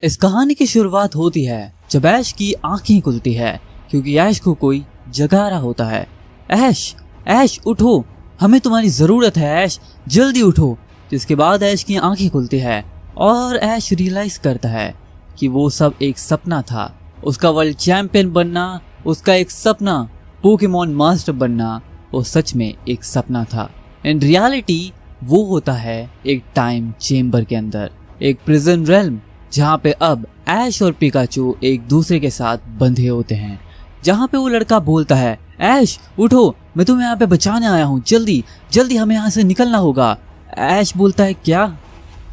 इस कहानी की शुरुआत होती है जब ऐश की आंखें खुलती है क्योंकि ऐश को कोई जगा रहा होता है। ऐश, ऐश उठो, हमें तुम्हारी जरूरत है ऐश, जल्दी उठो। जिसके बाद ऐश की आंखें खुलती है और ऐश रियलाइज करता है कि वो सब एक सपना था। उसका वर्ल्ड चैंपियन बनना, उसका एक सपना पोकेमॉन मास्टर बनना, वो सच में एक सपना था। इन रियलिटी वो होता है एक टाइम चेम्बर के अंदर, एक प्रिजन रेल्म, जहाँ पे अब ऐश और पिकाचू एक दूसरे के साथ बंधे होते हैं। जहाँ पे वो लड़का बोलता है, ऐश उठो, मैं तुम्हें यहाँ पे बचाने आया हूँ, जल्दी जल्दी हमें यहाँ से निकलना होगा। ऐश बोलता है, क्या,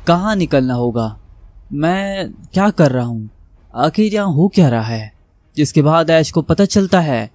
कहाँ निकलना होगा, मैं क्या कर रहा हूँ, आखिर यहाँ हो क्या रहा है। जिसके बाद ऐश को पता चलता है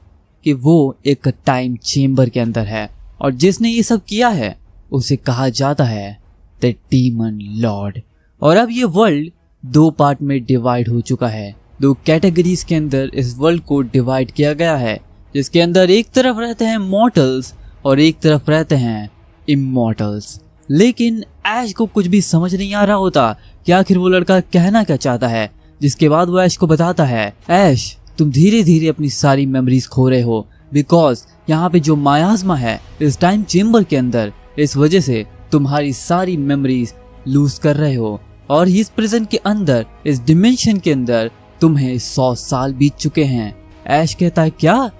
कि वो एक टाइम चेम्बर के अंदर है और जिसने ये सब किया है उसे कहा जाता है द डीमन लॉर्ड। और अब ये वर्ल्ड दो पार्ट में डिवाइड हो चुका है। दो कैटेगरीज के अंदर इस वर्ल्ड को डिवाइड किया गया है, जिसके अंदर एक तरफ रहते हैं मॉर्टल्स और एक तरफ रहते हैं इमॉर्टल्स। लेकिन ऐश को कुछ भी समझ नहीं आ रहा होता कि आखिर वो लड़का कहना क्या चाहता है। जिसके बाद वो ऐश को बताता है, ऐश तुम धीरे धीरे अपनी सारी मेमोरीज खो रहे हो, बिकॉज यहाँ पे जो मायाज़मा है इस टाइम चेम्बर के अंदर, इस वजह से तुम्हारी सारी मेमोरीज लूज कर रहे हो। और इस प्रिजन के अंदर, इस डिमेंशन के अंदर तुम्हें 100 साल बीत चुके हैं। ऐश कहता है, क्या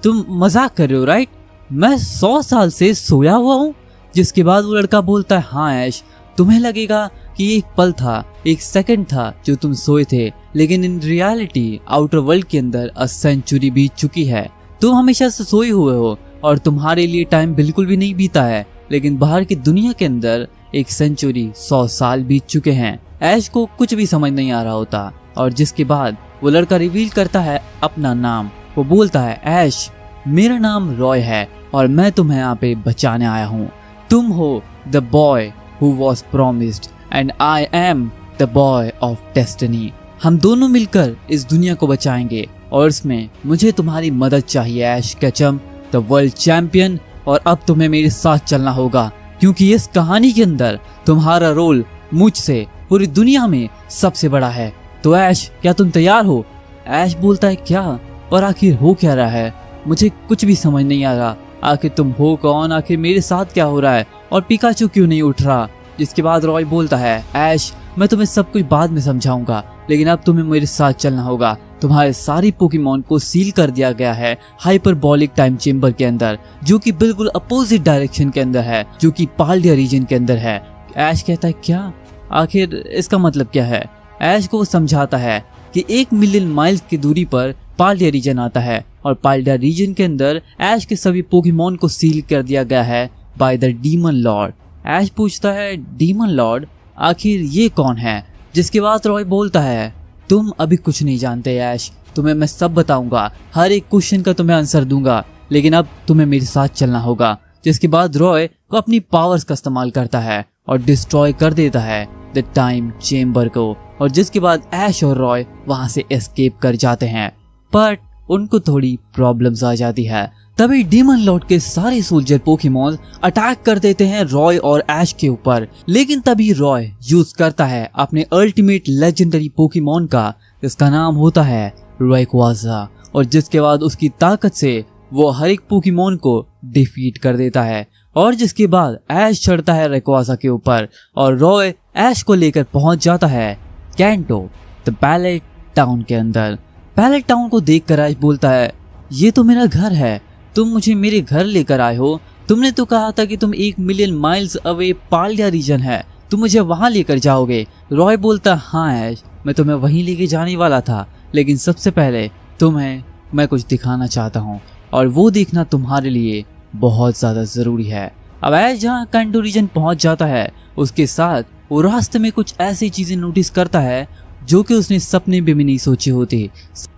तुम मजाक कर रहे हो राइट, मैं 100 साल से सोया हुआ हूँ। जिसके बाद वो लड़का बोलता है, हाँ ऐश, तुम्हें लगेगा कि एक पल था, एक सेकंड था जो तुम सोए थे, लेकिन इन रियलिटी आउटर वर्ल्ड के अंदर 1 सेंचुरी बीत चुकी है। तुम हमेशा से सोए हुए हो और तुम्हारे लिए टाइम बिल्कुल भी नहीं बीता है, लेकिन बाहर की दुनिया के अंदर 1 सेंचुरी 100 साल बीत चुके हैं। ऐश को कुछ भी समझ नहीं आ रहा होता और जिसके बाद वो लड़का रिवील करता है अपना नाम। वो बोलता है, ऐश मेरा नाम रॉय है और मैं तुम्हें यहाँ पे बचाने आया हूँ। तुम हो the boy who was promised and I am the boy of destiny. हम दोनों मिलकर इस दुनिया को बचाएंगे और इसमें मुझे तुम्हारी मदद चाहिए ऐश केचम, द वर्ल्ड चैंपियन। और अब तुम्हें मेरे साथ चलना होगा क्योंकि इस कहानी के अंदर तुम्हारा रोल मुझसे पूरी दुनिया में सबसे बड़ा है। तो ऐश, क्या तुम तैयार हो? ऐश बोलता है, क्या, पर आखिर हो क्या रहा है, मुझे कुछ भी समझ नहीं आ रहा। आखिर तुम हो कौन, आखिर मेरे साथ क्या हो रहा है और पिकाचू क्यों नहीं उठ रहा। जिसके बाद रॉय बोलता है, ऐश मैं तुम्हें सब कुछ बाद में समझाऊंगा, लेकिन अब तुम्हें मेरे साथ चलना होगा। तुम्हारे सारी पोकेमॉन को सील कर दिया गया है हाइपरबॉलिक टाइम चेम्बर के अंदर, जो कि बिल्कुल अपोजिट डायरेक्शन के अंदर है, जो कि पाल्डिया रीजन के अंदर है। ऐश कहता है, क्या, आखिर इसका मतलब क्या है। ऐश को वो समझाता है कि 1 मिलियन माइल्स की दूरी पर पाल्डिया रीजन आता है और पाल्डिया रीजन के अंदर ऐश के सभी पोकेमॉन को सील कर दिया गया है बाय द डीमन लॉर्ड। ऐश पूछता है, डीमन लॉर्ड, आखिर ये कौन है। जिसके बाद रॉय बोलता है, तुम अभी कुछ नहीं जानते ऐश, तुम्हें मैं सब बताऊंगा, हर एक क्वेश्चन का तुम्हें आंसर दूंगा, लेकिन अब तुम्हें मेरे साथ चलना होगा। जिसके बाद रॉय को अपनी पावर्स का इस्तेमाल करता है और डिस्ट्रॉय कर देता है द टाइम चेम्बर को। और जिसके बाद ऐश और रॉय वहां से एस्केप कर जाते हैं, बट उनको थोड़ी प्रॉब्लम्स आ जाती है। तभी डीमन लॉर्ड के सारे सोल्जर पोकेमॉन अटैक कर देते हैं रॉय और ऐश के ऊपर। लेकिन तभी रॉय यूज करता है अपने अल्टीमेट लेजेंडरी पोकेमॉन का, जिसका नाम होता है रेक्वाजा। और जिसके बाद उसकी ताकत से वो हर एक पोकेमॉन को डिफीट कर देता है। और जिसके बाद ऐश चढ़ता है रेक्वाजा के ऊपर और रॉय ऐश को लेकर पहुंच जाता है कैंटो द पैलेट टाउन के अंदर। पैलेट टाउन को देखकर ऐश बोलता है, ये तो मेरा घर है, तुम मुझे मेरे घर लेकर आए हो। तुमने तो कहा था कि तुम 1 मिलियन माइल्स अवे पाल्डिया रीजन है, तुम मुझे वहां लेकर जाओगे। रॉय बोलता, हाँ ऐश, मैं तुम्हें वहीं लेके जाने वाला था, लेकिन सबसे पहले तुम्हें मैं कुछ दिखाना चाहता हूँ और वो देखना तुम्हारे लिए बहुत ज्यादा जरूरी है। अब ऐश जहाँ कैंटो रीजन पहुंच जाता है, उसके साथ वो रास्ते में कुछ ऐसी चीजें नोटिस करता है जो कि उसने सपने में भी नहीं सोची होती।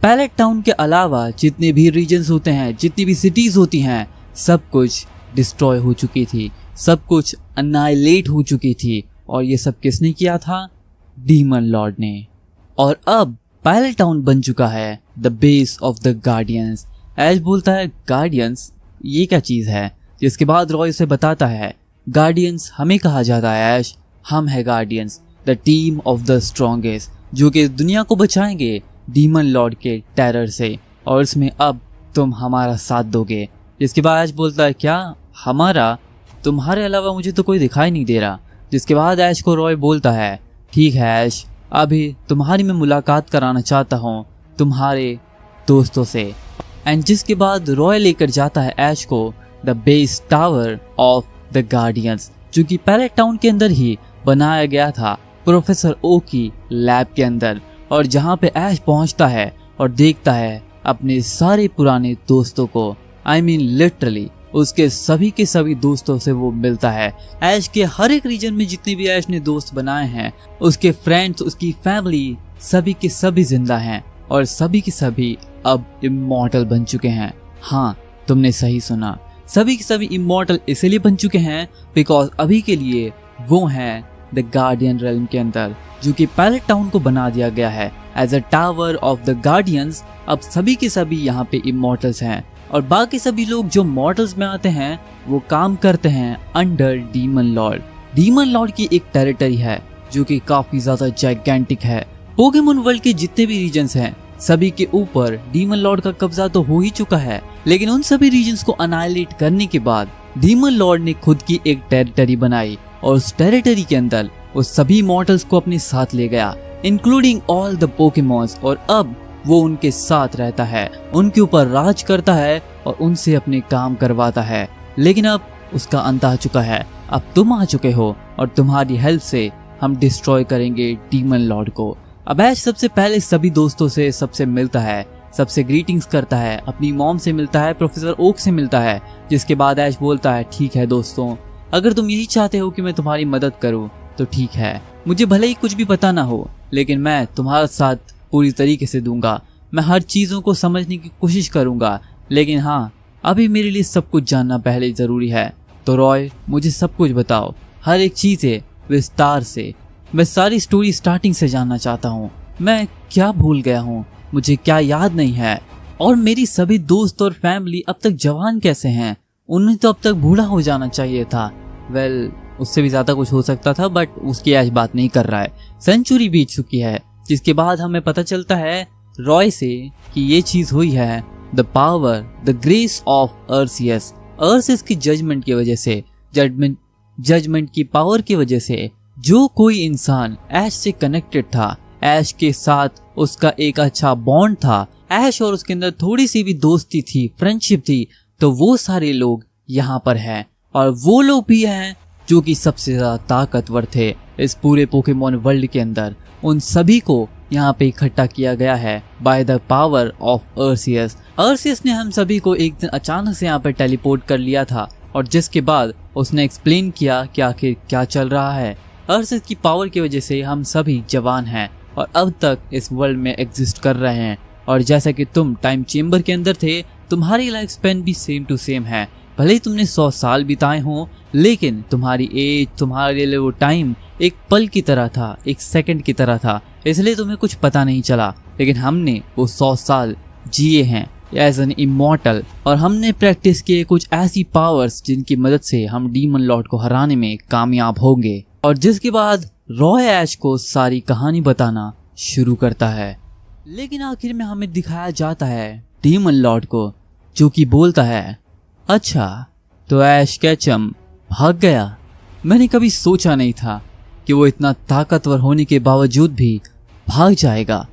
पैलेट टाउन के अलावा जितने भी रीजन्स होते हैं, जितनी भी सिटीज होती हैं, सब कुछ डिस्ट्रॉय हो चुकी थी, सब कुछ अनाइलेट हो चुकी थी। और ये सब किसने किया था? डीमन लॉर्ड ने। और अब पैलेट टाउन बन चुका है the base of the guardians. Ash बोलता है, गार्डियंस, ये क्या चीज है। जिसके बाद रॉय उसे बताता है, गार्डियंस हमें कहा जाता है ऐश, हम है guardians, the team of the strongest. जो कि इस दुनिया को बचाएंगे डीमन लॉर्ड के टेरर से, और इसमें अब तुम हमारा साथ दोगे। जिसके बाद ऐश बोलता है क्या हमारा, तुम्हारे अलावा मुझे तो कोई दिखाई नहीं दे रहा। जिसके बाद ऐश को रॉय बोलता है ठीक है ऐश, अभी तुम्हारी मैं मुलाकात कराना चाहता हूँ तुम्हारे दोस्तों से। एंड जिसके बाद रॉय लेकर जाता है ऐश को the base tower of the guardians, जो कि पैलेट टाउन के अंदर ही बनाया गया था प्रोफेसर ओ की लैब के अंदर, और जहाँ पे ऐश पहुँचता है और देखता है अपने सारे पुराने दोस्तों को, आई मीन लिटरली उसके सभी के सभी दोस्तों से वो मिलता है। ऐश के हर एक रीजन में जितने भी ऐश ने दोस्त बनाए हैं, उसके फ्रेंड्स, उसकी फैमिली, सभी के सभी जिंदा हैं और सभी के सभी अब इमॉर्टल बन चुके हैं। हाँ, तुमने सही सुना, सभी के सभी इमॉर्टल इसलिए बन चुके हैं बिकॉज अभी के लिए वो हैं द गार्डियन रेल्म के अंदर, जो कि पैलेट टाउन को बना दिया गया है as a tower of the guardians. अब सभी के सभी यहाँ पे इमॉर्टल्स हैं और बाकी सभी लोग जो मॉर्टल्स में आते हैं वो काम करते हैं under demon Lord. Demon Lord की एक टेरिटरी है जो कि काफी ज्यादा जाइगेंटिक है। पोकेमॉन वर्ल्ड के जितने भी रीजन्स हैं सभी के ऊपर डीमन लॉर्ड का कब्जा तो हो ही चुका है, लेकिन उन सभी रीजन्स को अनाइलेट करने के बाद डीमन लॉर्ड ने खुद की एक टेरिटरी बनाई और उस टेरिटरी के अंदर वो सभी मॉर्टल्स को अपने साथ ले गया, इंक्लूडिंग ऑल द पोकेमॉन्स, और अब वो उनके साथ रहता है, उनके ऊपर राज करता है और उनसे अपने काम करवाता है। लेकिन अब उसका अंत आ चुका है, अब तुम आ चुके हो और तुम्हारी हेल्प से हम डिस्ट्रॉय करेंगे डीमन लॉर्ड को। अब ऐश सबसे पहले सभी दोस्तों से सबसे मिलता है, सबसे ग्रीटिंग्स करता है, अपनी मॉम से मिलता है, प्रोफेसर ओक से मिलता है। जिसके बाद ऐश बोलता है ठीक है दोस्तों, अगर तुम यही चाहते हो कि मैं तुम्हारी मदद करूं तो ठीक है, मुझे भले ही कुछ भी पता ना हो लेकिन मैं तुम्हारा साथ पूरी तरीके से दूंगा, मैं हर चीज़ों को समझने की कोशिश करूंगा, लेकिन हाँ अभी मेरे लिए सब कुछ जानना पहले ज़रूरी है। तो रॉय मुझे सब कुछ बताओ, हर एक चीज़ें विस्तार से, मैं सारी स्टोरी स्टार्टिंग से जानना चाहता हूँ। मैं क्या भूल गया हूँ, मुझे क्या याद नहीं है, और मेरी सभी दोस्त और फैमिली अब तक जवान कैसे हैं, उन्हें तो अब तक बूढ़ा हो जाना चाहिए था। वेल उससे भी ज़्यादा कुछ हो सकता था बट उसकी आज बात नहीं कर रहा है, सेंचुरी बीत चुकी है। जिसके बाद हमें पता चलता है रॉय से कि ये चीज़ हुई है the power, the grace of Arceus. Arceus की जजमेंट की वजह से, जजमेंट की पावर की वजह से जो कोई इंसान ऐश से कनेक्टेड था, ऐश के साथ उसका एक अच्छा बॉन्ड था, ऐश और उसके अंदर थोड़ी सी भी दोस्ती थी, फ्रेंडशिप थी, तो वो सारे लोग यहाँ पर हैं। और वो लोग भी हैं जो कि सबसे ज्यादा ताकतवर थे इस पूरे पोकेमॉन वर्ल्ड के अंदर। उन सभी को यहाँ पे इकट्ठा किया गया है by the power of Arceus. अर्सियस ने हम सभी को एक दिन अचानक से यहाँ पे टेलीपोर्ट कर लिया था और जिसके बाद उसने एक्सप्लेन किया कि आखिर क्या चल रहा है। अर्सियस की पावर की वजह से हम सभी जवान हैं और अब तक इस वर्ल्ड में एग्जिस्ट कर रहे हैं। और जैसा कि तुम टाइम चेम्बर के अंदर थे, तुम्हारी लाइफ स्पेन भी सेम टू सेम है। भले ही तुमने 100 साल बिताए हों, लेकिन तुम्हारी एज, तुम्हारे लिए वो टाइम एक पल की तरह था, एक सेकंड की तरह था, इसलिए तुम्हें कुछ पता नहीं चला। लेकिन हमने वो 100 साल जिए हैं एज एन इमॉर्टल, और हमने प्रैक्टिस किए कुछ ऐसी पावर्स जिनकी मदद से हम डीमन लॉर्ड को हराने में कामयाब होंगे। और जिसके बाद रॉय ऐश को सारी कहानी बताना शुरू करता है। लेकिन आखिर में हमें दिखाया जाता है डीमन लॉर्ड को, जो कि बोलता है अच्छा तो ऐश कैचम भाग गया। मैंने कभी सोचा नहीं था कि वो इतना ताकतवर होने के बावजूद भी भाग जाएगा।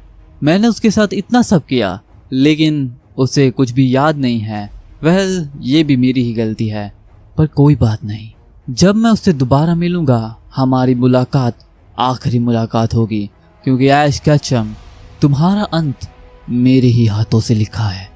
मैंने उसके साथ इतना सब किया लेकिन उसे कुछ भी याद नहीं है। वेल ये भी मेरी ही गलती है, पर कोई बात नहीं, जब मैं उससे दोबारा मिलूंगा हमारी मुलाकात आखिरी मुलाकात होगी, क्योंकि ऐश कैचम तुम्हारा अंत मेरे ही हाथों से लिखा है।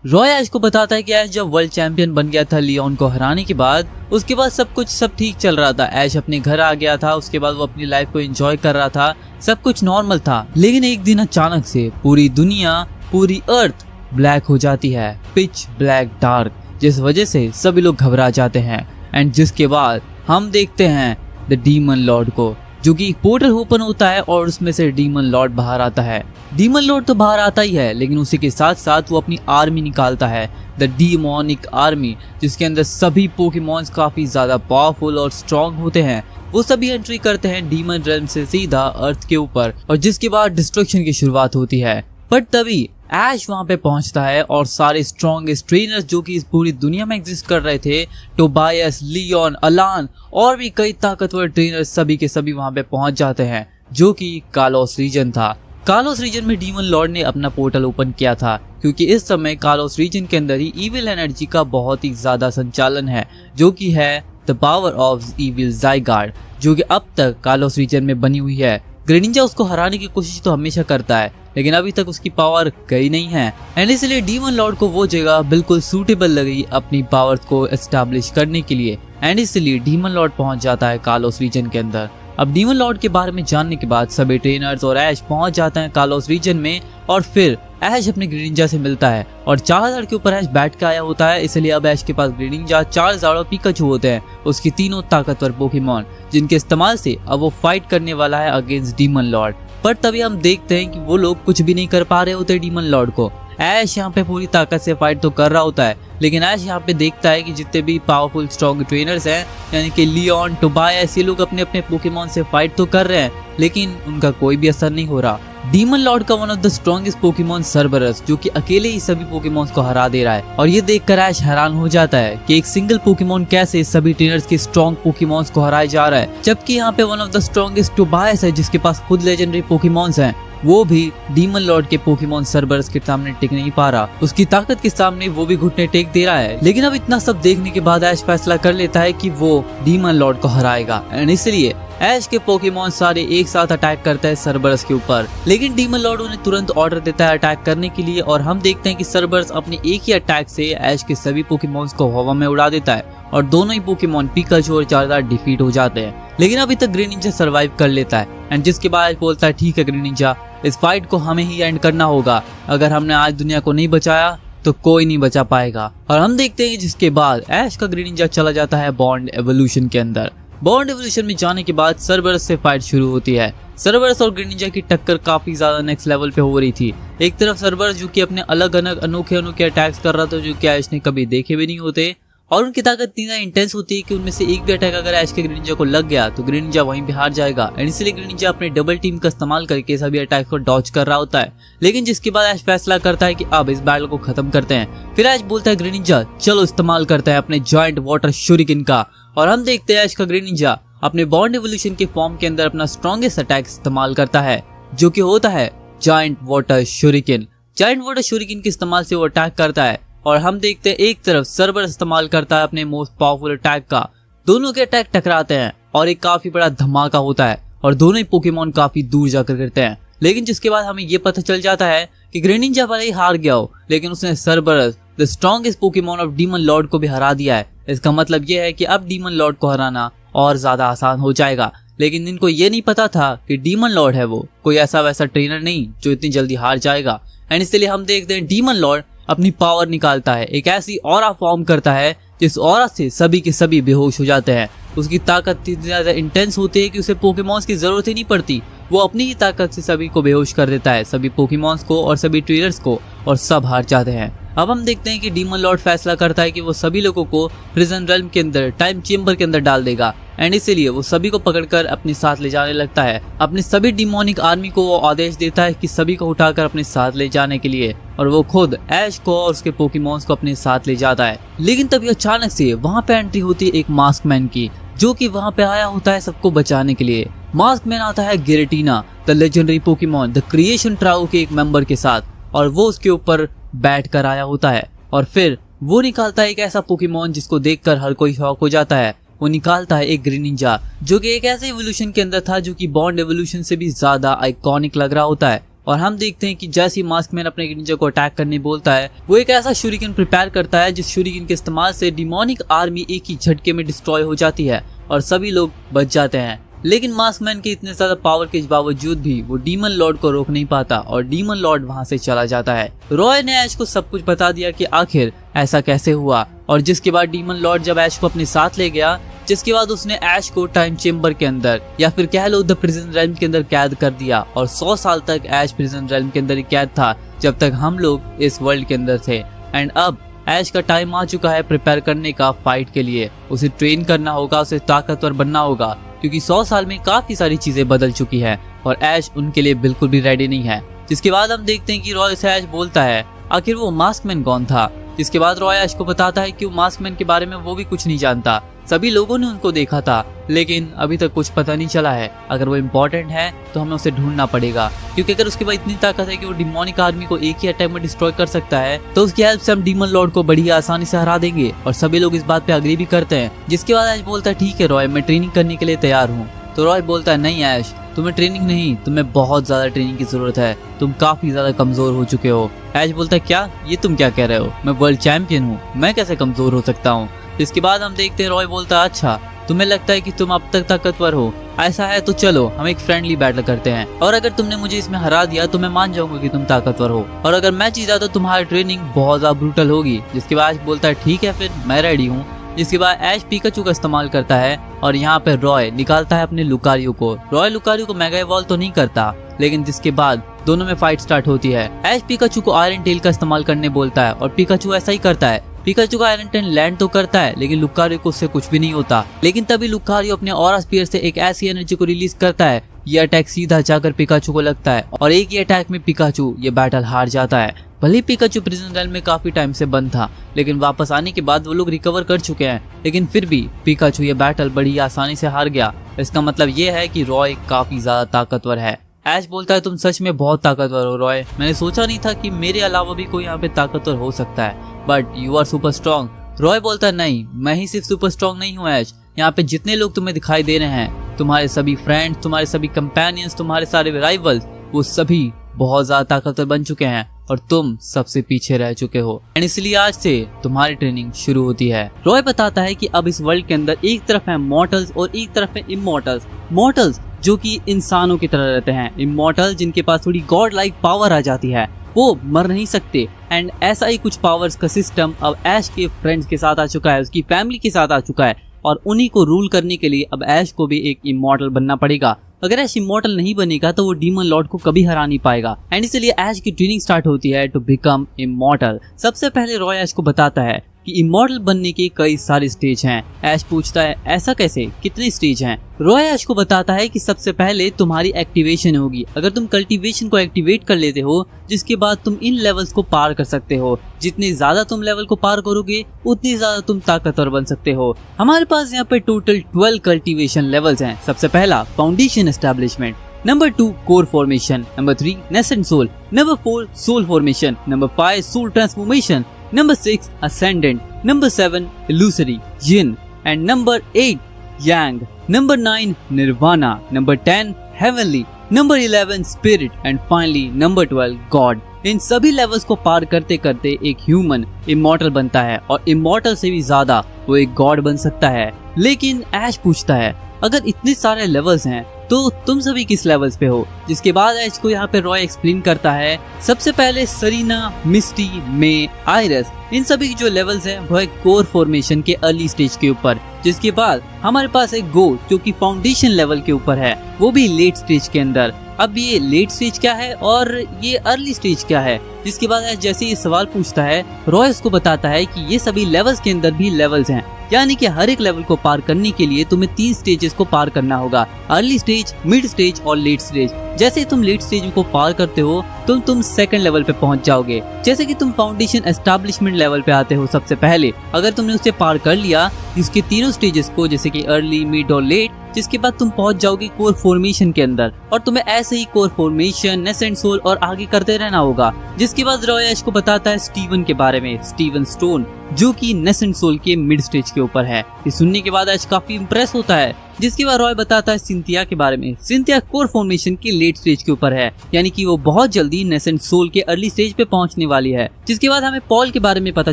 रॉय ऐश को बताता है कि ऐश जब वर्ल्ड चैंपियन बन गया था लियोन को हराने के बाद, उसके बाद सब ठीक चल रहा था। ऐश अपने घर आ गया था, उसके बाद वो अपनी लाइफ को एंजॉय कर रहा था, सब कुछ नॉर्मल था। लेकिन एक दिन अचानक से पूरी दुनिया, पूरी अर्थ ब्लैक हो जाती है, पिच ब्लैक डार्क, जिस वजह से सभी लोग घबरा जाते हैं। एंड जिसके बाद हम देखते हैं द डीमन लॉर्ड को, जो कि पोर्टल ओपन होता है और उसमें से डीमन लॉर्ड बाहर आता है। डीमन लॉर्ड तो बाहर आता ही है, लेकिन उसी के साथ साथ वो अपनी आर्मी निकालता है, द डीमोनिक आर्मी, जिसके अंदर सभी पोकेमॉन्स काफी ज्यादा पावरफुल और स्ट्रॉन्ग होते हैं। वो सभी एंट्री करते हैं डीमन रेल्म से सीधा अर्थ के ऊपर और जिसके बाद डिस्ट्रक्शन की शुरुआत होती है। बट तभी ऐश वहां पे पहुंचता है और सारे स्ट्रॉन्गेस्ट ट्रेनर्स जो कि इस पूरी दुनिया में एग्जिस्ट कर रहे थे, टोबायस, लियोन, अलान और भी कई ताकतवर ट्रेनर्स सभी के सभी वहां पे पहुंच जाते हैं, जो कि कालोस रीजन था। कालोस रीजन में डीमन लॉर्ड ने अपना पोर्टल ओपन किया था क्योंकि इस समय कालोस रीजन के अंदर ही इविल एनर्जी का बहुत ही ज्यादा संचालन है, जो कि है द पावर ऑफ इविल ज़ाइगार्ड, जो कि अब तक कालोस रीजन में बनी हुई है। ग्रेनिंजा उसको हराने की कोशिश तो हमेशा करता है, लेकिन अभी तक उसकी पावर गई नहीं है एंड इसलिए डीमन लॉर्ड को वो जगह बिल्कुल सूटेबल लगी अपनी पावर को एस्टैब्लिश करने के लिए एंड इसलिए डीमन लॉर्ड पहुंच जाता है कालोस रीजन के अंदर। अब डीमन लॉर्ड के बारे में जानने के बाद सभी ट्रेनर्स और ऐश पहुंच जाते हैं कालोस रीजन में और फिर ऐश अपने ग्रेनिंजा से मिलता है और चारजार्ड के ऊपर ऐश बैठ के आया होता है, इसलिए अब ऐश के पास ग्रेनिंजा, चारजार्ड और पिकाचू होते हैं, उसकी तीनों ताकतवर पोकेमॉन, जिनके इस्तेमाल से अब वो फाइट करने वाला है अगेंस्ट डीमन लॉर्ड। पर तभी हम देखते हैं कि वो लोग कुछ भी नहीं कर पा रहे होते डीमन लॉर्ड को। ऐश यहाँ पे पूरी ताकत से फाइट तो कर रहा होता है, लेकिन ऐश यहाँ पे देखता है कि जितने भी पावरफुल स्ट्रॉन्ग ट्रेनर्स हैं, यानी कि लियोन, टोबायस, ये लोग अपने अपने पोकेमॉन से फाइट तो कर रहे हैं, लेकिन उनका कोई भी असर नहीं हो रहा। डीमन लॉर्ड का one of the strongest Pokemon Cerberus, जो कि अकेले ही सभी पोकेमॉन्स को हरा दे रहा है और ये देखकर ऐश हैरान हो जाता है कि एक सिंगल पोकेमॉन कैसे सभी ट्रेनर्स के स्ट्रॉन्ग पोकेमॉन्स को हराया जा रहा है, जबकि यहाँ पे one of the strongest Tobias है जिसके पास खुद लेजेंडरी पोकेमॉन्स हैं, वो भी डीमन लॉर्ड के पोकेमॉन सर्बरस के सामने टिक नहीं पा रहा। उसकी ताकत के सामने वो भी घुटने टेक दे रहा है। लेकिन अब इतना सब देखने के बाद ऐश फैसला कर लेता है कि वो डीमन लॉर्ड को हराएगा एंड इसलिए ऐश के पोकेमॉन सारे एक साथ अटैक करता है सर्बरस के ऊपर, लेकिन डीमन लॉर्ड उन्हें तुरंत ऑर्डर देता है अटैक करने के लिए और हम देखते हैं कि सर्बरस अपने एक ही अटैक से ऐश के सभी पोकेमॉन्स को हवा में उड़ा देता है और दोनों ही पोकेमॉन पिकाचू और चारजार्ड डिफीट हो जाते हैं। लेकिन अभी तक ग्रेनिंजा सर्वाइव कर लेता है एंड जिसके बाद बोलता है ठीक है ग्रेनिंजा, इस फाइट को हमें ही एंड करना होगा, अगर हमने आज दुनिया को नहीं बचाया तो कोई नहीं बचा पाएगा। और हम देखते हैं जिसके बाद ऐश का ग्रेनिंजा चला जाता है बॉन्ड एवोल्यूशन के अंदर। बॉन्ड एवोल्यूशन में जाने के बाद सर्बरस से फाइट शुरू होती है। सर्बरस और ग्रेनिंजा की टक्कर काफी ज्यादा नेक्स्ट लेवल पे हो रही थी। एक तरफ सर्बरस जो कि अपने अलग अलग अनोखे अनोखे अटैक्स कर रहा था जो कि ऐश ने कभी देखे भी नहीं होते और उनकी ताकत इतना इंटेंस होती है कि उनमें से एक भी अटैक अगर ऐश के ग्रेनिंजा को लग गया तो ग्रेनिंजा वहीं पे हार जाएगा एंड इसलिए ग्रेनिंजा अपने डबल टीम का इस्तेमाल करके सभी अटैक को डॉज कर रहा होता है। लेकिन जिसके बाद ऐश फैसला करता है कि अब इस बैटल को खत्म करते हैं। फिर ऐश बोलता है ग्रेनिंजा चलो इस्तेमाल करते हैं अपने जॉइंट वाटर शूरिकेन का और हम देखते हैं ऐश का ग्रेनिंजा अपने बॉन्ड एवोल्यूशन के फॉर्म के अंदर अपना स्ट्रॉन्गेस्ट अटैक इस्तेमाल करता है, जो कि होता है joint water shuriken. Joint water shuriken के इस्तेमाल से वो अटैक करता है और हम देखते हैं एक तरफ सर्बर इस्तेमाल करता है अपने मोस्ट पावरफुल अटैक का। दोनों के अटैक टकराते हैं और एक काफी बड़ा धमाका होता है और दोनों ही पोकेमॉन काफी दूर जाकर गिरते हैं। लेकिन जिसके बाद हमें ये पता चल जाता है कि ग्रेनिंजा भले ही हार गया हो, लेकिन उसने Cerberus the strongest Pokemon of demon lord को भी हरा दिया है। इसका मतलब ये है कि अब डीमन लॉर्ड को हराना और ज्यादा आसान हो जाएगा। लेकिन इनको ये नहीं पता था कि डीमन लॉर्ड है वो कोई ऐसा वैसा ट्रेनर नहीं जो इतनी जल्दी हार जाएगा एंड इसलिए हम देखते हैं डीमन लॉर्ड अपनी पावर निकालता है, एक ऐसी ऑरा फॉर्म करता है जिस ऑरा से सभी के सभी बेहोश हो जाते हैं। उसकी ताकत इतनी ज्यादा इंटेंस होती है कि उसे पोकेमॉन्स की जरूरत ही नहीं पड़ती, वो अपनी ही ताकत से सभी को बेहोश कर देता है, सभी पोकेमॉन्स को और सभी ट्रेनर्स को, और सब हार जाते हैं। अब हम देखते हैं कि डीमन लॉर्ड फैसला करता है कि वो सभी लोगों को प्रिजन रेल्म के अंदर टाइम चेम्बर के अंदर डाल देगा एंड इसीलिए वो सभी को पकड़कर अपने साथ ले जाने लगता है। अपने सभी डिमोनिक आर्मी को वो आदेश देता है कि सभी को उठाकर अपने साथ ले जाने के लिए और वो खुद ऐश को और उसके पोकेमॉन्स को अपने साथ ले जाता है। लेकिन तभी अचानक से वहाँ पे एंट्री होती है एक मास्क मैन की, जो कि वहाँ पे आया होता है सबको बचाने के लिए। मास्क मैन आता है Giratina the legendary Pokemon the creation trio के एक मेंबर के साथ और वो उसके ऊपर बैठ कर आया होता है और फिर वो निकालता है एक ऐसा पोकेमॉन जिसको देखकर हर कोई शॉक हो जाता है। वो निकालता है एक ग्रेनिंजा, जो कि एक ऐसे एवोल्यूशन के अंदर था जो कि बॉन्ड एवोल्यूशन से भी ज्यादा आइकॉनिक लग रहा होता है। और हम देखते हैं कि जैसे ही मास्क मैन अपने ग्रेनिंजा को अटैक करने बोलता है, वो एक ऐसा शूरिकेन प्रिपेयर करता है जिस शूरिकेन के इस्तेमाल से डिमोनिक आर्मी एक ही झटके में डिस्ट्रॉय हो जाती है और सभी लोग बच जाते हैं। लेकिन मास्कमैन के इतने ज्यादा पावर के बावजूद भी वो डीमन लॉर्ड को रोक नहीं पाता और डीमन लॉर्ड वहां से चला जाता है। रॉय ने ऐश को सब कुछ बता दिया कि आखिर ऐसा कैसे हुआ और जिसके बाद डीमन लॉर्ड जब ऐश को अपने साथ ले गया, जिसके बाद उसने ऐश को टाइम चेम्बर के अंदर या फिर कह लो द प्रिजन रेल्म के अंदर कैद कर दिया और 100 साल तक ऐश प्रिजन रेल्म के अंदर ही कैद था जब तक हम लोग इस वर्ल्ड के अंदर थे। एंड अब ऐश का टाइम आ चुका है प्रिपेयर करने का फाइट के लिए। उसे ट्रेन करना होगा, उसे ताकतवर बनना होगा क्योंकि 100 साल में काफी सारी चीजें बदल चुकी है और ऐश उनके लिए बिल्कुल भी रेडी नहीं है। जिसके बाद हम देखते हैं कि रॉय से ऐश बोलता है आखिर वो मास्कमैन कौन था। जिसके बाद रॉय ऐश को बताता है कि वो मास्कमैन के बारे में वो भी कुछ नहीं जानता, सभी लोगों ने उनको देखा था लेकिन अभी तक कुछ पता नहीं चला है। अगर वो इम्पोर्टेंट है तो हमें उसे ढूंढना पड़ेगा, क्योंकि अगर उसके पास इतनी ताकत है कि वो डिमोनिक आर्मी को एक ही अटैक में डिस्ट्रॉय कर सकता है तो उसकी हेल्प से हम डीमन लॉर्ड को बड़ी आसानी से हरा देंगे। और सभी लोग इस बात पे अग्री भी करते हैं। जिसके बाद ऐश बोलता है ठीक है रॉय, मैं ट्रेनिंग करने के लिए तैयार हूँ। तो रॉय बोलता है नहीं ऐश, तुम्हें ट्रेनिंग नहीं, तुम्हें बहुत ज्यादा ट्रेनिंग की जरूरत है, तुम काफी ज्यादा कमजोर हो चुके हो। ऐश बोलता है क्या, ये तुम क्या कह रहे हो, मैं वर्ल्ड चैंपियन हूँ, मैं कैसे कमजोर हो सकता हूँ। इसके बाद हम देखते हैं रॉय बोलता है अच्छा तुम्हें लगता है कि तुम अब तक ताकतवर हो, ऐसा है तो चलो हम एक फ्रेंडली बैटल करते हैं, और अगर तुमने मुझे इसमें हरा दिया तो मैं मान जाऊंगा कि तुम ताकतवर हो, और अगर मैं जीता तो तुम्हारी ट्रेनिंग बहुत ज्यादा ब्रूटल होगी। जिसके बाद ऐश बोलता है ठीक है फिर मैं रेडी हूँ। जिसके बाद ऐश पिकाचू का इस्तेमाल करता है और यहाँ पे रॉय निकालता है अपने लुकारियो को। रॉय लुकारियो को मेगा इवॉल्व तो नहीं करता, लेकिन जिसके बाद दोनों में फाइट स्टार्ट होती है। ऐश पिकाचू को आयरन टेल का इस्तेमाल करने बोलता है और पिकाचू ऐसा ही करता है। पिकाचू का आयरन टेल लैंड तो करता है लेकिन लुकारियो को उससे कुछ भी नहीं होता। लेकिन तभी लुकारियो अपने ऑरा स्पीयर से एक ऐसी एनर्जी को रिलीज करता है, ये अटैक सीधा जाकर पिकाचू को लगता है और एक ही अटैक में पिकाचू ये बैटल हार जाता है। भले ही पिकाचू प्रिजन रेल में काफी टाइम से बंद था, लेकिन वापस आने के बाद वो लोग रिकवर कर चुके हैं, लेकिन फिर भी पिकाचू ये बैटल बड़ी आसानी से हार गया। इसका मतलब ये है कि रॉय काफी ज्यादा ताकतवर है। ऐश बोलता है तुम सच में बहुत ताकतवर हो रॉय, मैंने सोचा नहीं था कि मेरे अलावा भी कोई यहाँ पे ताकतवर हो सकता है, but you are super strong. Roy बोलता है नहीं, मैं ही सिर्फ सुपर स्ट्रॉन्ग नहीं हूँ ऐश, यहाँ पे जितने लोग तुम्हें दिखाई दे रहे हैं, तुम्हारे सभी फ्रेंड्स, तुम्हारे सभी कंपेनियंस, तुम्हारे सारे राइवल्स, वो सभी बहुत ज्यादा ताकतवर बन चुके हैं और तुम सबसे पीछे रह चुके हो, एंड इसलिए आज से तुम्हारी ट्रेनिंग शुरू होती है। रॉय बताता है कि अब इस वर्ल्ड के अंदर एक तरफ है मॉर्टल्स और एक तरफ है इमॉर्टल्स। मॉर्टल्स जो कि इंसानों की तरह रहते हैं, इमॉर्टल जिनके पास थोड़ी गॉड लाइक पावर आ जाती है, वो मर नहीं सकते। एंड ऐसा ही कुछ पावर्स का सिस्टम अब ऐश के फ्रेंड्स के साथ आ चुका है, उसकी फैमिली के साथ आ चुका है, और उन्हीं को रूल करने के लिए अब ऐश को भी एक इमॉर्टल बनना पड़ेगा। अगर ऐश इमॉर्टल नहीं बनेगा तो वो डीमन लॉर्ड को कभी हरा नहीं पाएगा, एंड इसलिए ऐश की ट्रेनिंग स्टार्ट होती है टू बिकम इमॉर्टल। सबसे पहले रॉय ऐश को बताता है कि इमॉर्टल बनने के कई सारे स्टेज हैं। ऐश पूछता है ऐसा कैसे, कितने स्टेज हैं? रॉय ऐश को बताता है कि सबसे पहले तुम्हारी एक्टिवेशन होगी। अगर तुम कल्टीवेशन को एक्टिवेट कर लेते हो, जिसके बाद तुम इन लेवल्स को पार कर सकते हो। जितने ज्यादा तुम लेवल को पार करोगे उतनी ज्यादा तुम ताकतवर बन सकते हो। हमारे पास यहाँ पे टोटल 12 कल्टीवेशन लेवल्स हैं। सबसे पहला foundation establishment, number 2 core formation, number 3 nascent soul, number 4 soul formation, number 5 soul transformation, number 6 ascendant, number 7 illusory yin, and number 8 yang, number 9 nirvana, number 10 heavenly, number 11 spirit, and finally number 12 god। इन सभी levels को पार करते करते एक human immortal बनता है, और immortal से भी ज्यादा वो एक गॉड बन सकता है। लेकिन ऐश पूछता है अगर इतने सारे लेवल्स हैं तो तुम सभी किस लेवल्स पे हो? जिसके बाद ऐश को यहाँ पे रॉय एक्सप्लेन करता है सबसे पहले सरीना, मिस्टी, मे, आयरस, इन सभी की जो लेवल्स हैं वो है कोर फॉर्मेशन के अर्ली स्टेज के ऊपर। जिसके बाद हमारे पास एक गो जो कि फाउंडेशन लेवल के ऊपर है, वो भी लेट स्टेज के अंदर। अब ये लेट स्टेज क्या है और ये अर्ली स्टेज क्या है? जिसके बाद ऐश जैसे ये सवाल पूछता है, रॉय उसको बताता है कि ये सभी लेवल्स के अंदर भी लेवल्स हैं, यानी कि हर एक लेवल को पार करने के लिए तुम्हें 3 स्टेजेस को पार करना होगा, अर्ली स्टेज, मिड स्टेज और लेट स्टेज। जैसे तुम लेट स्टेज को पार करते हो तुम सेकंड लेवल पे पहुंच जाओगे। जैसे कि तुम फाउंडेशन एस्टैब्लिशमेंट लेवल पे आते हो सबसे पहले, अगर तुमने उसे पार कर लिया इसके तीनों स्टेजेस को, जैसे कि अर्ली, मिड और लेट, जिसके बाद तुम पहुंच जाओगे कोर फॉर्मेशन के अंदर, और तुम्हें ऐसे ही कोर फॉर्मेशन, नेसेंट सोल और आगे करते रहना होगा। जिसके बाद रॉय ऐश को बताता है स्टीवन के बारे में, स्टीवन स्टोन, जो कि नेसेंट सोल के मिड स्टेज के ऊपर है। ये सुनने के बाद ऐश काफी इंप्रेस होता है। जिसके बाद रॉय बताता है सिंथिया के बारे में। सिंथिया कोर फॉर्मेशन के लेट स्टेज के ऊपर है, यानी कि वो बहुत जल्दी नेसेंट सोल के अर्ली स्टेज पे पहुंचने वाली है। जिसके बाद हमें पॉल के बारे में पता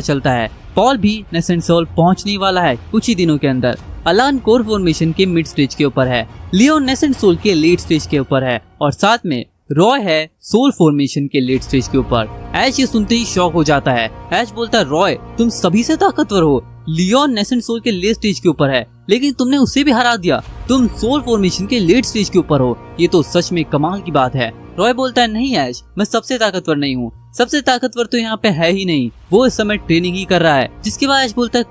चलता है, पॉल भी नेसेंट सोल पहुंचने वाला है कुछ ही दिनों के अंदर। अलान कोर फॉर्मेशन के मिड स्टेज के ऊपर है, लियोन नेसेंट सोल के लेट स्टेज के ऊपर है, और साथ में रॉय है सोल फॉर्मेशन के लेट स्टेज के ऊपर। ऐश ये सुनते ही शॉक हो जाता है। ऐश बोलता है रॉय तुम सभी से ताकतवर हो, लियोन नेसेंट सोल के लेट स्टेज के ऊपर है लेकिन तुमने उसे भी हरा दिया, तुम सोल फॉर्मेशन के लेट स्टेज के ऊपर हो, ये तो सच में कमाल की बात है। रॉय बोलता है नहीं ऐश, मैं सबसे ताकतवर नहीं हूँ, सबसे ताकतवर तो यहाँ पे है ही नहीं, वो इस समय ट्रेनिंग ही कर रहा है। जिसके बाद ऐश बोलता है